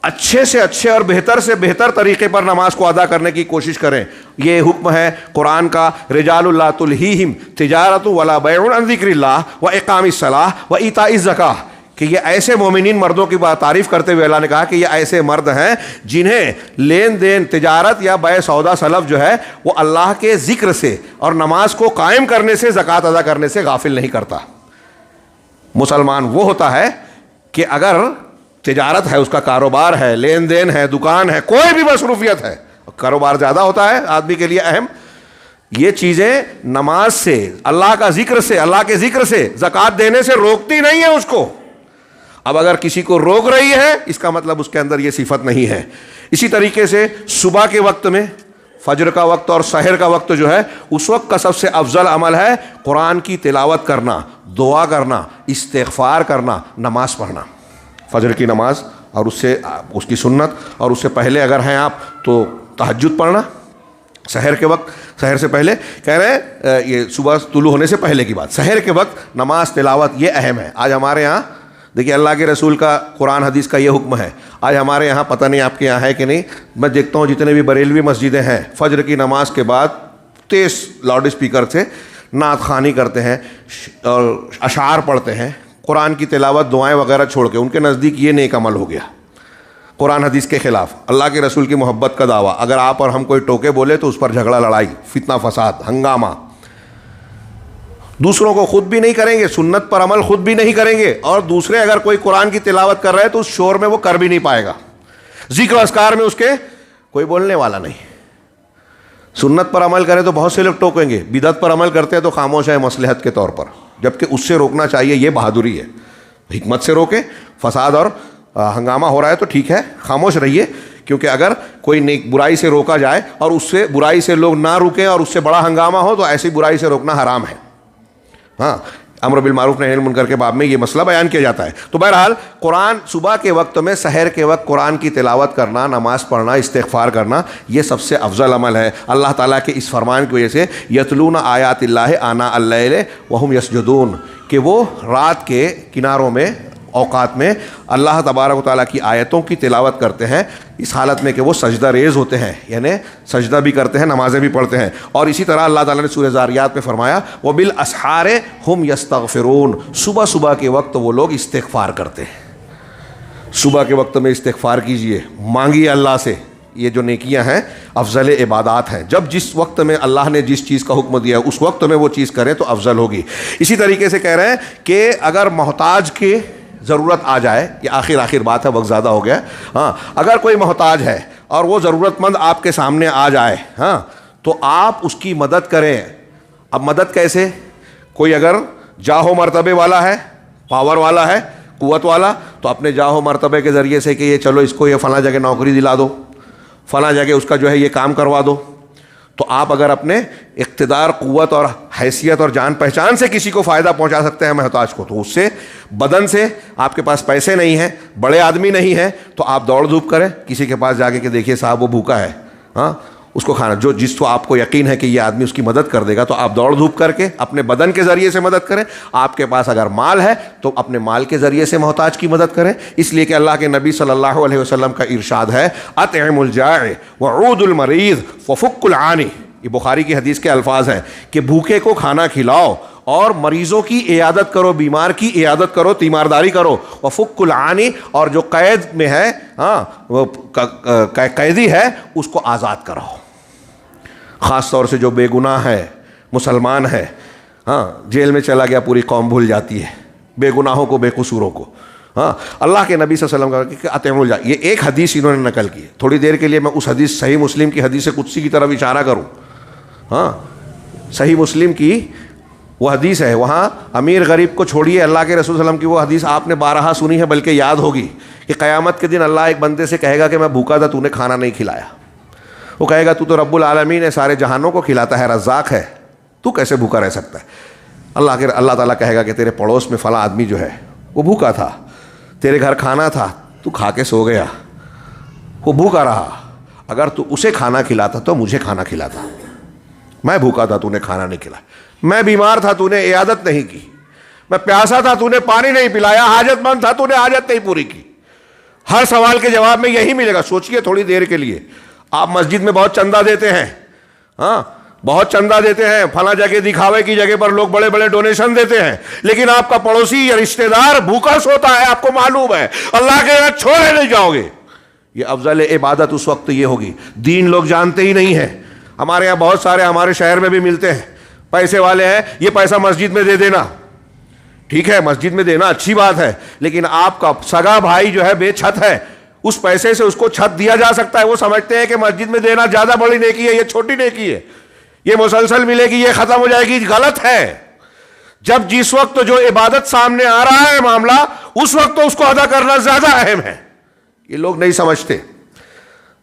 اچھے سے اچھے اور بہتر سے بہتر طریقے پر نماز کو ادا کرنے کی کوشش کریں. یہ حکم ہے قرآن کا, رجال لا تلہیہم تجارت ولا بیع عن ذکر اللہ واقام الصلاۃ وایتاء الزکاۃ, کہ یہ ایسے مومنین مردوں کی بات تعریف کرتے ہوئے اللہ نے کہا کہ یہ ایسے مرد ہیں جنہیں لین دین, تجارت یا بے سودا سلف جو ہے وہ اللہ کے ذکر سے اور نماز کو قائم کرنے سے, زکوٰۃ ادا کرنے سے غافل نہیں کرتا. مسلمان وہ ہوتا ہے کہ اگر تجارت ہے, اس کا کاروبار ہے, لین دین ہے, دکان ہے, کوئی بھی مصروفیت ہے, کاروبار زیادہ ہوتا ہے آدمی کے لیے اہم, یہ چیزیں نماز سے, اللہ کا ذکر سے, اللہ کے ذکر سے زکوٰۃ دینے سے روکتی نہیں ہے اس کو. اب اگر کسی کو روک رہی ہے اس کا مطلب اس کے اندر یہ صفت نہیں ہے. اسی طریقے سے صبح کے وقت میں, فجر کا وقت اور سحر کا وقت جو ہے, اس وقت کا سب سے افضل عمل ہے قرآن کی تلاوت کرنا, دعا کرنا, استغفار کرنا, نماز پڑھنا. فجر کی نماز اور اس کی سنت, اور اس سے پہلے اگر ہیں آپ تو تہجد پڑھنا. سحر کے وقت, سحر سے پہلے کہہ رہے ہیں, یہ صبح طلوع ہونے سے پہلے کی بات, سحر کے وقت نماز تلاوت یہ اہم ہے. آج ہمارے یہاں دیکھیے اللہ کے رسول کا قرآن حدیث کا یہ حکم ہے. آج ہمارے یہاں پتہ نہیں آپ کے یہاں ہے کہ نہیں, میں دیکھتا ہوں جتنے بھی بریلوی مسجدیں ہیں فجر کی نماز کے بعد تیز لاؤڈ اسپیکر سے نعت خوانی کرتے ہیں اور اشعار پڑھتے ہیں, قرآن کی تلاوت, دعائیں وغیرہ چھوڑ کے. ان کے نزدیک یہ نیک عمل ہو گیا, قرآن حدیث کے خلاف, اللہ کے رسول کی محبت کا دعویٰ. اگر آپ اور ہم کوئی ٹوکے بولے تو اس پر جھگڑا, لڑائی, فتنہ فساد, ہنگامہ. دوسروں کو خود بھی نہیں کریں گے, سنت پر عمل خود بھی نہیں کریں گے, اور دوسرے اگر کوئی قرآن کی تلاوت کر رہے تو اس شور میں وہ کر بھی نہیں پائے گا. ذکر و اذکار میں اس کے کوئی بولنے والا نہیں. سنت پر عمل کرے تو بہت سے لوگ ٹوکیں گے, بدعت پر عمل کرتے ہیں تو خاموش ہے مصلحت کے طور پر, جبکہ اس سے روکنا چاہیے. یہ بہادری ہے, حکمت سے روکیں. فساد اور ہنگامہ ہو رہا ہے تو ٹھیک ہے, خاموش رہیے, کیونکہ اگر کوئی نیک برائی سے روکا جائے اور اس سے برائی سے لوگ نہ رکیں اور اس سے بڑا ہنگامہ ہو تو ایسی برائی سے روکنا حرام ہے. ہاں, امر بالمعروف نہی عن المنکر کے باب میں یہ مسئلہ بیان کیا جاتا ہے. تو بہرحال قرآن صبح کے وقت میں, سحر کے وقت قرآن کی تلاوت کرنا, نماز پڑھنا, استغفار کرنا, یہ سب سے افضل عمل ہے. اللہ تعالیٰ کے اس فرمان کی وجہ سے یتلون آیات اللہ آناء اللیل وہم یسجدون, کہ وہ رات کے کناروں میں, اوقات میں اللہ تبارک و تعالیٰ کی آیتوں کی تلاوت کرتے ہیں, اس حالت میں کہ وہ سجدہ ریز ہوتے ہیں, یعنی سجدہ بھی کرتے ہیں, نمازیں بھی پڑھتے ہیں. اور اسی طرح اللہ تعالیٰ نے سورہ ذاریات میں فرمایا وبالاسحار ہم یستغفرون, صبح صبح کے وقت وہ لوگ استغفار کرتے ہیں. صبح کے وقت میں استغفار کیجئے, مانگیے اللہ سے. یہ جو نیکیاں ہیں افضل عبادات ہیں. جب جس وقت میں اللہ نے جس چیز کا حکم دیا ہے اس وقت میں وہ چیز کریں تو افضل ہوگی. اسی طریقے سے کہہ رہے ہیں کہ اگر محتاج کی ضرورت آ جائے, یہ آخر بات ہے, وقت زیادہ ہو گیا. ہاں, اگر کوئی محتاج ہے اور وہ ضرورت مند آپ کے سامنے آ جائے, ہاں, تو آپ اس کی مدد کریں. اب مدد کیسے؟ کوئی اگر جاہ و مرتبے والا ہے, پاور والا ہے, قوت والا, تو اپنے جاہ و مرتبے کے ذریعے سے کہ یہ چلو اس کو یہ فلاں جگہ نوکری دلا دو, فلاں جگہ اس کا جو ہے یہ کام کروا دو. تو آپ اگر اپنے اقتدار, قوت اور حیثیت اور جان پہچان سے کسی کو فائدہ پہنچا سکتے ہیں محتاج کو, تو اس سے, بدن سے, آپ کے پاس پیسے نہیں ہیں, بڑے آدمی نہیں ہیں, تو آپ دوڑ دھوپ کریں, کسی کے پاس جا کے کہ دیکھیے صاحب وہ بھوکا ہے, ہاں, اس کو کھانا جو جس کو آپ کو یقین ہے کہ یہ آدمی اس کی مدد کر دے گا تو آپ دوڑ دھوپ کر کے اپنے بدن کے ذریعے سے مدد کریں. آپ کے پاس اگر مال ہے تو اپنے مال کے ذریعے سے محتاج کی مدد کریں. اس لیے کہ اللہ کے نبی صلی اللہ علیہ وسلم کا ارشاد ہے اطعم الجائع وعود المریض وفک العانی. یہ بخاری کی حدیث کے الفاظ ہیں کہ بھوکے کو کھانا کھلاؤ اور مریضوں کی عیادت کرو, بیمار کی عیادت کرو, تیمارداری کرو. وفک العانی, اور جو قید میں ہے, وہ قیدی ہے, اس کو آزاد کرو. خاص طور سے جو بے گناہ ہے, مسلمان ہے, جیل میں چلا گیا پوری قوم بھول جاتی ہے, بے گناہوں کو, بے قصوروں کو. اللہ کے نبی صلی اللہ علیہ وسلم کا اطعموا الجائع, یہ ایک حدیث انہوں نے نقل کی ہے. تھوڑی دیر کے لیے میں اس حدیث صحیح مسلم کی حدیث قدسی کی طرف اشارہ کروں. صحیح مسلم کی وہ حدیث ہے, وہاں امیر غریب کو چھوڑیے, اللہ کے رسول صلی اللہ علیہ وسلم کی وہ حدیث آپ نے بارہا سنی ہے, بلکہ یاد ہوگی کہ قیامت کے دن اللہ ایک بندے سے کہے گا کہ میں بھوکا تھا, تو نے کھانا نہیں کھلایا. وہ کہے گا تو تو رب العالمین ہے, سارے جہانوں کو کھلاتا ہے, رزاق ہے, تو کیسے بھوکا رہ سکتا ہے؟ اللہ تعالیٰ کہے گا کہ تیرے پڑوس میں فلاں آدمی جو ہے وہ بھوکا تھا, تیرے گھر کھانا تھا, تو کھا کے سو گیا, وہ بھوکا رہا, اگر تو اسے کھانا کھلاتا تو مجھے کھانا کھلاتا. میں بھوکا تھا, تو نے کھانا نہیں کھلایا. میں بیمار تھا, تو نے عیادت نہیں کی. میں پیاسا تھا, تو نے پانی نہیں پلایا. حاجت مند تھا, تو نے حاجت نہیں پوری کی. ہر سوال کے جواب میں یہی ملے گا. سوچئے تھوڑی دیر کے لیے, آپ مسجد میں بہت چندہ دیتے ہیں, بہت چندہ دیتے ہیں, فلاں جگہ دکھاوے کی جگہ پر لوگ بڑے بڑے ڈونیشن دیتے ہیں, لیکن آپ کا پڑوسی یا رشتہ دار بھوکا سوتا ہے, آپ کو معلوم ہے, اللہ کے یہاں چھوڑے نہیں جاؤ گے. یہ افضل عبادت اس وقت یہ ہوگی. دین لوگ جانتے ہی نہیں ہیں. ہمارے یہاں بہت سارے ہمارے شہر میں بھی ملتے ہیں, پیسے والے ہیں, یہ پیسہ مسجد میں دے دینا. ٹھیک ہے, مسجد میں دینا اچھی بات ہے, لیکن آپ کا سگا بھائی جو ہے بے چھت ہے, اس پیسے سے اس کو چھت دیا جا سکتا ہے. وہ سمجھتے ہیں کہ مسجد میں دینا زیادہ بڑی نیکی ہے, یہ چھوٹی نیکی ہے, یہ مسلسل ملے گی, یہ ختم ہو جائے گی. غلط ہے. جب جس وقت جو عبادت سامنے آ رہا ہے معاملہ, اس وقت تو اس کو ادا کرنا زیادہ اہم ہے. یہ لوگ نہیں سمجھتے.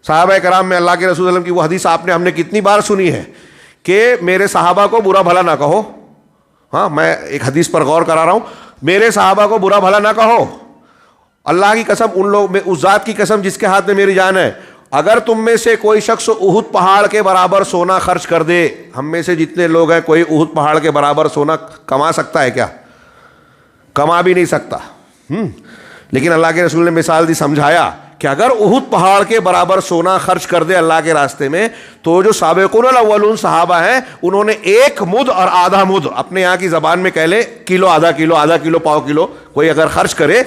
صحابہ کرام میں اللہ کے رسول صلی اللہ علیہ وسلم کی وہ حدیث ہم نے کتنی بار سنی ہے کہ میرے صحابہ کو برا بھلا نہ کہو. میں ایک حدیث پر غور کرا رہا ہوں, میرے صحابہ کو برا بھلا نہ کہو. اللہ کی قسم, ان لوگ میں اس ذات کی قسم جس کے ہاتھ میں میری جان ہے, اگر تم میں سے کوئی شخص احد پہاڑ کے برابر سونا خرچ کر دے, ہم میں سے جتنے لوگ ہیں کوئی احد پہاڑ کے برابر سونا کما سکتا ہے کیا؟ کما بھی نہیں سکتا. لیکن اللہ کے رسول نے مثال دی, سمجھایا کہ اگر احد پہاڑ کے برابر سونا خرچ کر دے اللہ کے راستے میں, تو جو سابقون الاولون صحابہ ہیں انہوں نے 1 مد اور آدھا مد, اپنے یہاں کی زبان میں کہہ لے کلو, آدھا کلو, آدھا کلو, پاؤ کلو, کوئی اگر خرچ کرے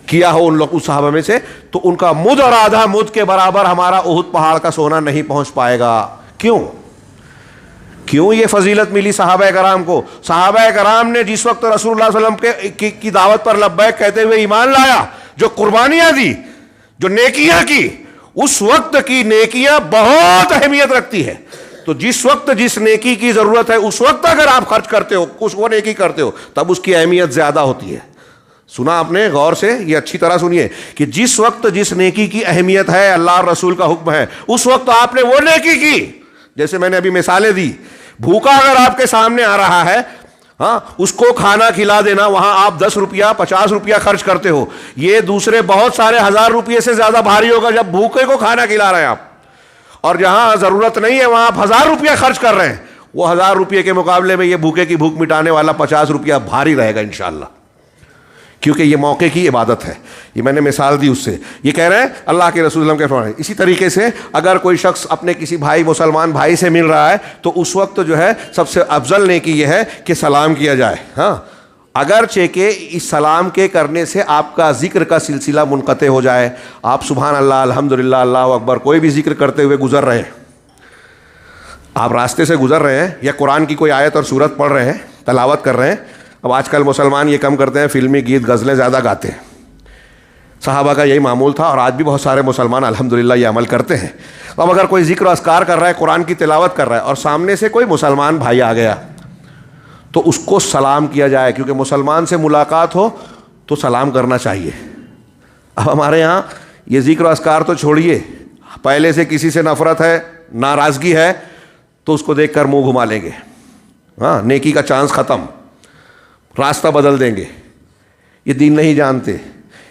کیا ہو ان لوگ اس صحابہ میں سے, تو ان کا مد اور آدھا مد کے برابر ہمارا احد پہاڑ کا سونا نہیں پہنچ پائے گا. کیوں یہ فضیلت ملی صحابہ کرام کو؟ صحابہ کرام نے جس وقت رسول اللہ صلی اللہ علیہ وسلم کی دعوت پر لبیک کہتے ہوئے ایمان لایا, جو قربانیاں دی, جو نیکیاں کی, اس وقت کی نیکیاں بہت اہمیت رکھتی ہے. تو جس وقت جس نیکی کی ضرورت ہے اس وقت اگر آپ خرچ کرتے ہو, کچھ وہ نیکی کرتے ہو, تب اس کی اہمیت زیادہ ہوتی ہے. سنا آپ نے غور سے, یہ اچھی طرح سنیے کہ جس وقت جس نیکی کی اہمیت ہے, اللہ اور رسول کا حکم ہے, اس وقت آپ نے وہ نیکی کی. جیسے میں نے ابھی مثالیں دی, بھوکا اگر آپ کے سامنے آ رہا ہے, اس کو کھانا کھلا دینا, وہاں آپ 10 روپیہ 50 روپیہ خرچ کرتے ہو, یہ دوسرے بہت سارے 1000 روپیے سے زیادہ بھاری ہوگا جب بھوکے کو کھانا کھلا رہے ہیں آپ. اور جہاں ضرورت نہیں ہے وہاں آپ 1000 روپیہ خرچ کر رہے ہیں, وہ 1000 روپیے کے مقابلے میں یہ بھوکے کی بھوک مٹانے والا 50 روپیہ بھاری رہے گا انشاءاللہ, کیونکہ یہ موقع کی عبادت ہے. یہ میں نے مثال دی اس سے. یہ کہہ رہے ہیں اللہ کے رسول اللہ کے فرمان. اسی طریقے سے اگر کوئی شخص اپنے کسی بھائی, مسلمان بھائی سے مل رہا ہے, تو اس وقت جو ہے سب سے افضل نیکی یہ ہے کہ سلام کیا جائے. اگرچہ کہ اس سلام کے کرنے سے آپ کا ذکر کا سلسلہ منقطع ہو جائے, آپ سبحان اللہ, الحمدللہ, اللہ اکبر کوئی بھی ذکر کرتے ہوئے گزر رہے ہیں, آپ راستے سے گزر رہے ہیں, یا قرآن کی کوئی آیت اور سورت پڑھ رہے ہیں, تلاوت کر رہے ہیں. اب آج کل مسلمان یہ کم کرتے ہیں, فلمی گیت غزلیں زیادہ گاتے ہیں. صحابہ کا یہی معمول تھا, اور آج بھی بہت سارے مسلمان الحمدللہ یہ عمل کرتے ہیں. اب اگر کوئی ذکر و اذکار کر رہا ہے, قرآن کی تلاوت کر رہا ہے, اور سامنے سے کوئی مسلمان بھائی آ گیا, تو اس کو سلام کیا جائے, کیونکہ مسلمان سے ملاقات ہو تو سلام کرنا چاہیے. اب ہمارے یہاں یہ ذکر و اذکار تو چھوڑیے, پہلے سے کسی سے نفرت ہے, ناراضگی ہے, تو اس کو دیکھ کر منہ گھما لیں گے, نیکی کا چانس ختم, راستہ بدل دیں گے. یہ دین نہیں جانتے.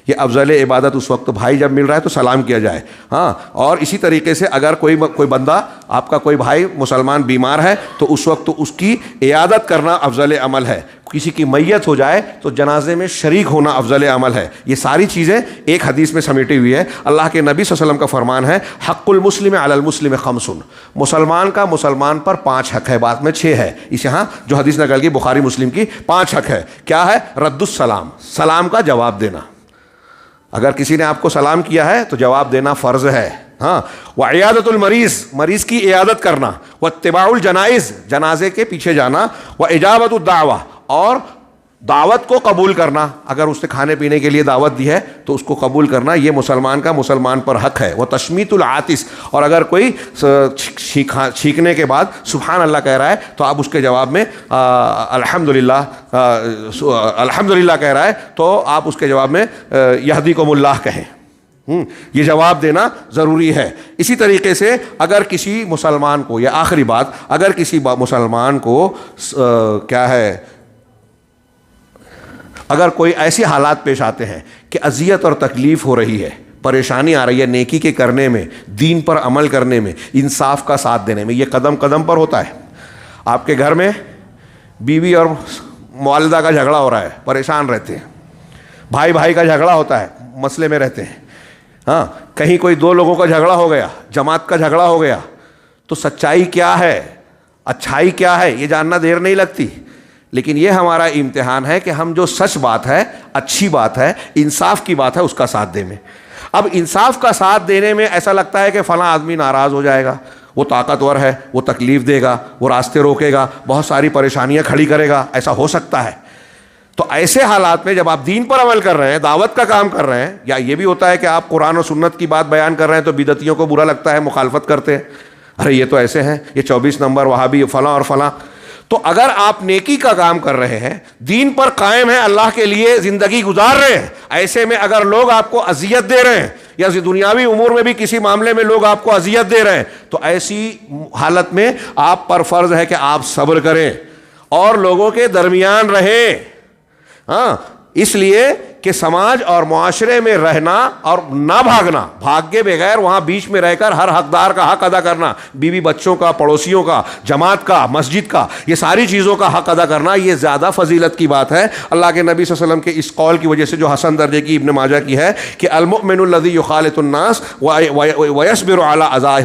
یہ افضل عبادت اس وقت بھائی جب مل رہا ہے تو سلام کیا جائے. ہاں، اور اسی طریقے سے اگر کوئی بندہ آپ کا کوئی بھائی مسلمان بیمار ہے تو اس وقت اس کی عیادت کرنا افضل عمل ہے. کسی کی میت ہو جائے تو جنازے میں شریک ہونا افضل عمل ہے. یہ ساری چیزیں ایک حدیث میں سمیٹی ہوئی ہے. اللہ کے نبی صلی اللہ علیہ وسلم کا فرمان ہے حق المسلم علی المسلم خمس، مسلمان کا مسلمان پر 5 حق ہے، بعد میں 6 ہے. اس یہاں جو حدیث نقل کی بخاری مسلم کی 5 حق ہے. کیا ہے؟ رد السلام، سلام کا جواب دینا. اگر کسی نے آپ کو سلام کیا ہے تو جواب دینا فرض ہے. ہاں، وعیادت المریض، مریض کی عیادت کرنا. واتباع الجنائز، جنازے کے پیچھے جانا. واجابت الدعوہ، اور دعوت کو قبول کرنا. اگر اس نے کھانے پینے کے لیے دعوت دی ہے تو اس کو قبول کرنا، یہ مسلمان کا مسلمان پر حق ہے. وہ تشمیت العاطس، اور اگر کوئی چھینکنے کے بعد سبحان اللہ کہہ رہا ہے تو آپ اس کے جواب میں الحمدللہ کہہ رہا ہے تو آپ اس کے جواب میں یہدیکم اللہ کہیں. یہ جواب دینا ضروری ہے. اسی طریقے سے اگر کسی مسلمان کو، یا آخری بات، اگر کسی مسلمان کو کیا ہے، اگر کوئی ایسی حالات پیش آتے ہیں کہ اذیت اور تکلیف ہو رہی ہے، پریشانی آ رہی ہے نیکی کے کرنے میں، دین پر عمل کرنے میں، انصاف کا ساتھ دینے میں، یہ قدم قدم پر ہوتا ہے. آپ کے گھر میں بیوی اور والدہ کا جھگڑا ہو رہا ہے، پریشان رہتے ہیں. بھائی بھائی کا جھگڑا ہوتا ہے، مسئلے میں رہتے ہیں. ہاں، کہیں کوئی 2 لوگوں کا جھگڑا ہو گیا، جماعت کا جھگڑا ہو گیا، تو سچائی کیا ہے، اچھائی کیا ہے، یہ جاننا دیر نہیں لگتی. لیکن یہ ہمارا امتحان ہے کہ ہم جو سچ بات ہے، اچھی بات ہے، انصاف کی بات ہے، اس کا ساتھ دیں میں. اب انصاف کا ساتھ دینے میں ایسا لگتا ہے کہ فلاں آدمی ناراض ہو جائے گا، وہ طاقتور ہے، وہ تکلیف دے گا، وہ راستے روکے گا، بہت ساری پریشانیاں کھڑی کرے گا، ایسا ہو سکتا ہے. تو ایسے حالات میں جب آپ دین پر عمل کر رہے ہیں، دعوت کا کام کر رہے ہیں، یا یہ بھی ہوتا ہے کہ آپ قرآن و سنت کی بات بیان کر رہے ہیں تو بدعتیوں کو برا لگتا ہے، مخالفت کرتے ہیں، ارے یہ تو ایسے ہیں، یہ 24 نمبر وہابی فلاں اور فلاں. تو اگر آپ نیکی کا کام کر رہے ہیں، دین پر قائم ہیں، اللہ کے لیے زندگی گزار رہے ہیں، ایسے میں اگر لوگ آپ کو اذیت دے رہے ہیں، یا دنیاوی امور میں بھی کسی معاملے میں لوگ آپ کو اذیت دے رہے ہیں، تو ایسی حالت میں آپ پر فرض ہے کہ آپ صبر کریں اور لوگوں کے درمیان رہیں. ہاں، اس لیے کہ سماج اور معاشرے میں رہنا اور نہ بھاگنا، بھاگ کے بغیر وہاں بیچ میں رہ کر ہر حقدار کا حق ادا کرنا، بیوی بچوں کا، پڑوسیوں کا، جماعت کا، مسجد کا، یہ ساری چیزوں کا حق ادا کرنا، یہ زیادہ فضیلت کی بات ہے. اللہ کے نبی صلی اللہ علیہ وسلم کے اس قول کی وجہ سے جو حسن درجے کی ابن ماجہ کی ہے کہ المؤمن الذی یخالط الناس ویصبر علی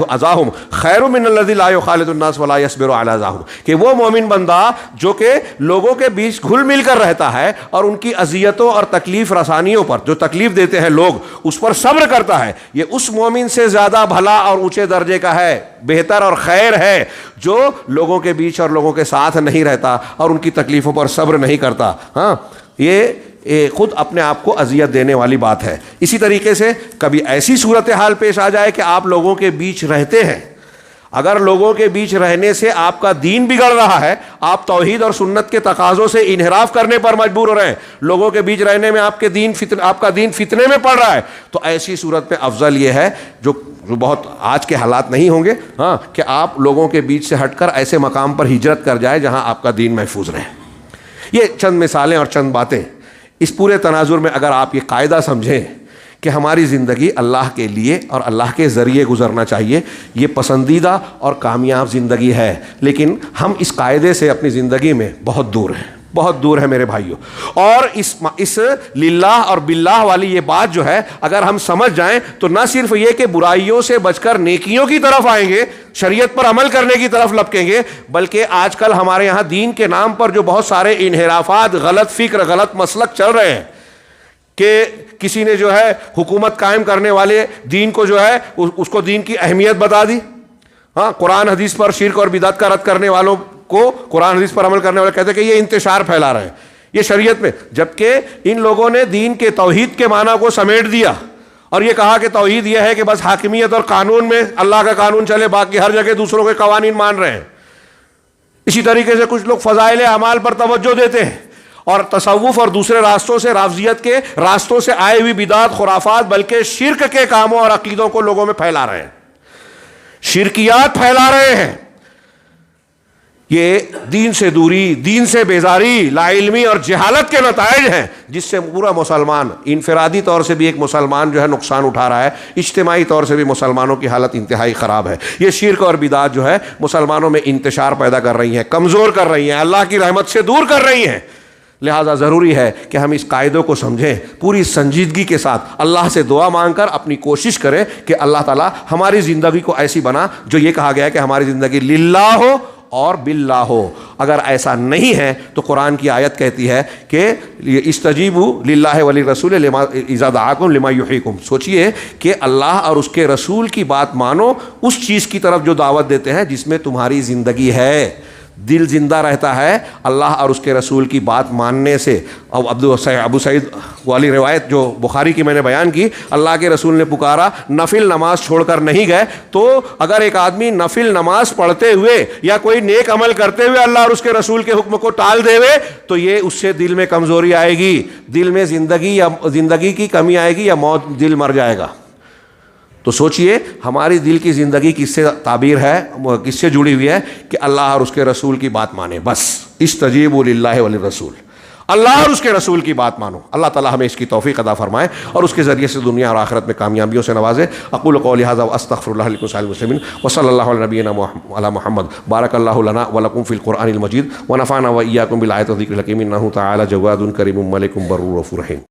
اذاہم خیر من الذی لا یخالط الناس ولا یصبر علی اذاہم، کہ وہ مومن بندہ جو کہ لوگوں کے بیچ گھل مل کر رہتا ہے اور ان کی اذیتوں اور تکلیف رسانیوں پر، جو تکلیف دیتے ہیں لوگ، اس پر صبر کرتا ہے، یہ اس مومن سے زیادہ بھلا اور اونچے درجے کا ہے، بہتر اور خیر ہے جو لوگوں کے بیچ اور لوگوں کے ساتھ نہیں رہتا اور ان کی تکلیفوں پر صبر نہیں کرتا. ہاں، یہ خود اپنے آپ کو اذیت دینے والی بات ہے. اسی طریقے سے کبھی ایسی صورتحال پیش آ جائے کہ آپ لوگوں کے بیچ رہتے ہیں، اگر لوگوں کے بیچ رہنے سے آپ کا دین بگڑ رہا ہے، آپ توحید اور سنت کے تقاضوں سے انحراف کرنے پر مجبور ہو رہے ہیں، لوگوں کے بیچ رہنے میں آپ کا دین فتنے میں پڑ رہا ہے، تو ایسی صورت میں افضل یہ ہے جو بہت آج کے حالات نہیں ہوں گے، ہاں، کہ آپ لوگوں کے بیچ سے ہٹ کر ایسے مقام پر ہجرت کر جائے جہاں آپ کا دین محفوظ رہے. یہ چند مثالیں اور چند باتیں. اس پورے تناظر میں اگر آپ یہ قاعدہ سمجھیں کہ ہماری زندگی اللہ کے لیے اور اللہ کے ذریعے گزرنا چاہیے، یہ پسندیدہ اور کامیاب زندگی ہے، لیکن ہم اس قاعدے سے اپنی زندگی میں بہت دور ہیں، بہت دور ہے میرے بھائیوں. اور اس للہ اور باللہ والی یہ بات جو ہے اگر ہم سمجھ جائیں تو نہ صرف یہ کہ برائیوں سے بچ کر نیکیوں کی طرف آئیں گے، شریعت پر عمل کرنے کی طرف لپکیں گے، بلکہ آج کل ہمارے یہاں دین کے نام پر جو بہت سارے انحرافات، غلط فکر، غلط مسلک چل رہے ہیں کہ کسی نے جو ہے حکومت قائم کرنے والے دین کو جو ہے اس کو دین کی اہمیت بتا دی. ہاں، قرآن حدیث پر شرک اور بدعت کا رد کرنے والوں کو قرآن حدیث پر عمل کرنے والے کہتے ہیں کہ یہ انتشار پھیلا رہے ہیں یہ شریعت میں، جبکہ ان لوگوں نے دین کے توحید کے معنی کو سمیٹ دیا اور یہ کہا کہ توحید یہ ہے کہ بس حاکمیت اور قانون میں اللہ کا قانون چلے، باقی ہر جگہ دوسروں کے قوانین مان رہے ہیں. اسی طریقے سے کچھ لوگ فضائل اعمال پر توجہ دیتے ہیں اور تصوف اور دوسرے راستوں سے، رافضیت کے راستوں سے آئے ہوئی بدعات، خرافات، بلکہ شرک کے کاموں اور عقیدوں کو لوگوں میں پھیلا رہے ہیں، شرکیات پھیلا رہے ہیں. یہ دین سے دوری، دین سے بیزاری، لا علمی اور جہالت کے نتائج ہیں، جس سے پورا مسلمان انفرادی طور سے بھی ایک مسلمان جو ہے نقصان اٹھا رہا ہے، اجتماعی طور سے بھی مسلمانوں کی حالت انتہائی خراب ہے۔ یہ شرک اور بدعت جو ہے مسلمانوں میں انتشار پیدا کر رہی ہیں، کمزور کر رہی ہیں، اللہ کی رحمت سے دور کر رہی ہیں۔ لہٰذا ضروری ہے کہ ہم اس قاعدے کو سمجھیں، پوری سنجیدگی کے ساتھ اللہ سے دعا مانگ کر اپنی کوشش کریں کہ اللہ تعالیٰ ہماری زندگی کو ایسی بنا جو یہ کہا گیا ہے کہ ہماری زندگی للہ ہو اور باللہ ہو۔ اگر ایسا نہیں ہے تو قرآن کی آیت کہتی ہے کہ استجیبوا للہ وللرسول اذا دعاکم لما یحییکم، سوچئے کہ اللہ اور اس کے رسول کی بات مانو اس چیز کی طرف جو دعوت دیتے ہیں جس میں تمہاری زندگی ہے۔ دل زندہ رہتا ہے اللہ اور اس کے رسول کی بات ماننے سے۔ ابو سعید والی روایت جو بخاری کی میں نے بیان کی، اللہ کے رسول نے پکارا، نفل نماز چھوڑ کر نہیں گئے۔ تو اگر ایک آدمی نفل نماز پڑھتے ہوئے یا کوئی نیک عمل کرتے ہوئے اللہ اور اس کے رسول کے حکم کو ٹال دے تو یہ اس سے دل میں کمزوری آئے گی، دل میں زندگی کی کمی آئے گی یا موت، دل مر جائے گا۔ تو سوچئے ہماری دل کی زندگی کس سے تعبیر ہے، کس سے جڑی ہوئی ہے کہ اللہ اور اس کے رسول کی بات مانیں، بس استجیبوا للہ وللرسول، اللہ اور اس کے رسول کی بات مانو۔ اللہ تعالی ہمیں اس کی توفیق عطا فرمائے اور اس کے ذریعے سے دنیا اور آخرت میں کامیابیوں سے نوازے۔ اقول قولی ھذا واستغفر اللہ لکم ولسائر المسلمین وصلی اللہ علی نبینا علی محمد۔ بارک اللہ لنا ولکم فی القرآن المجید ونفعنا وإیاکم بالآیات والذکر الحکیم، انہ تعالی جواد کریم ملک بر رؤوف رحیم۔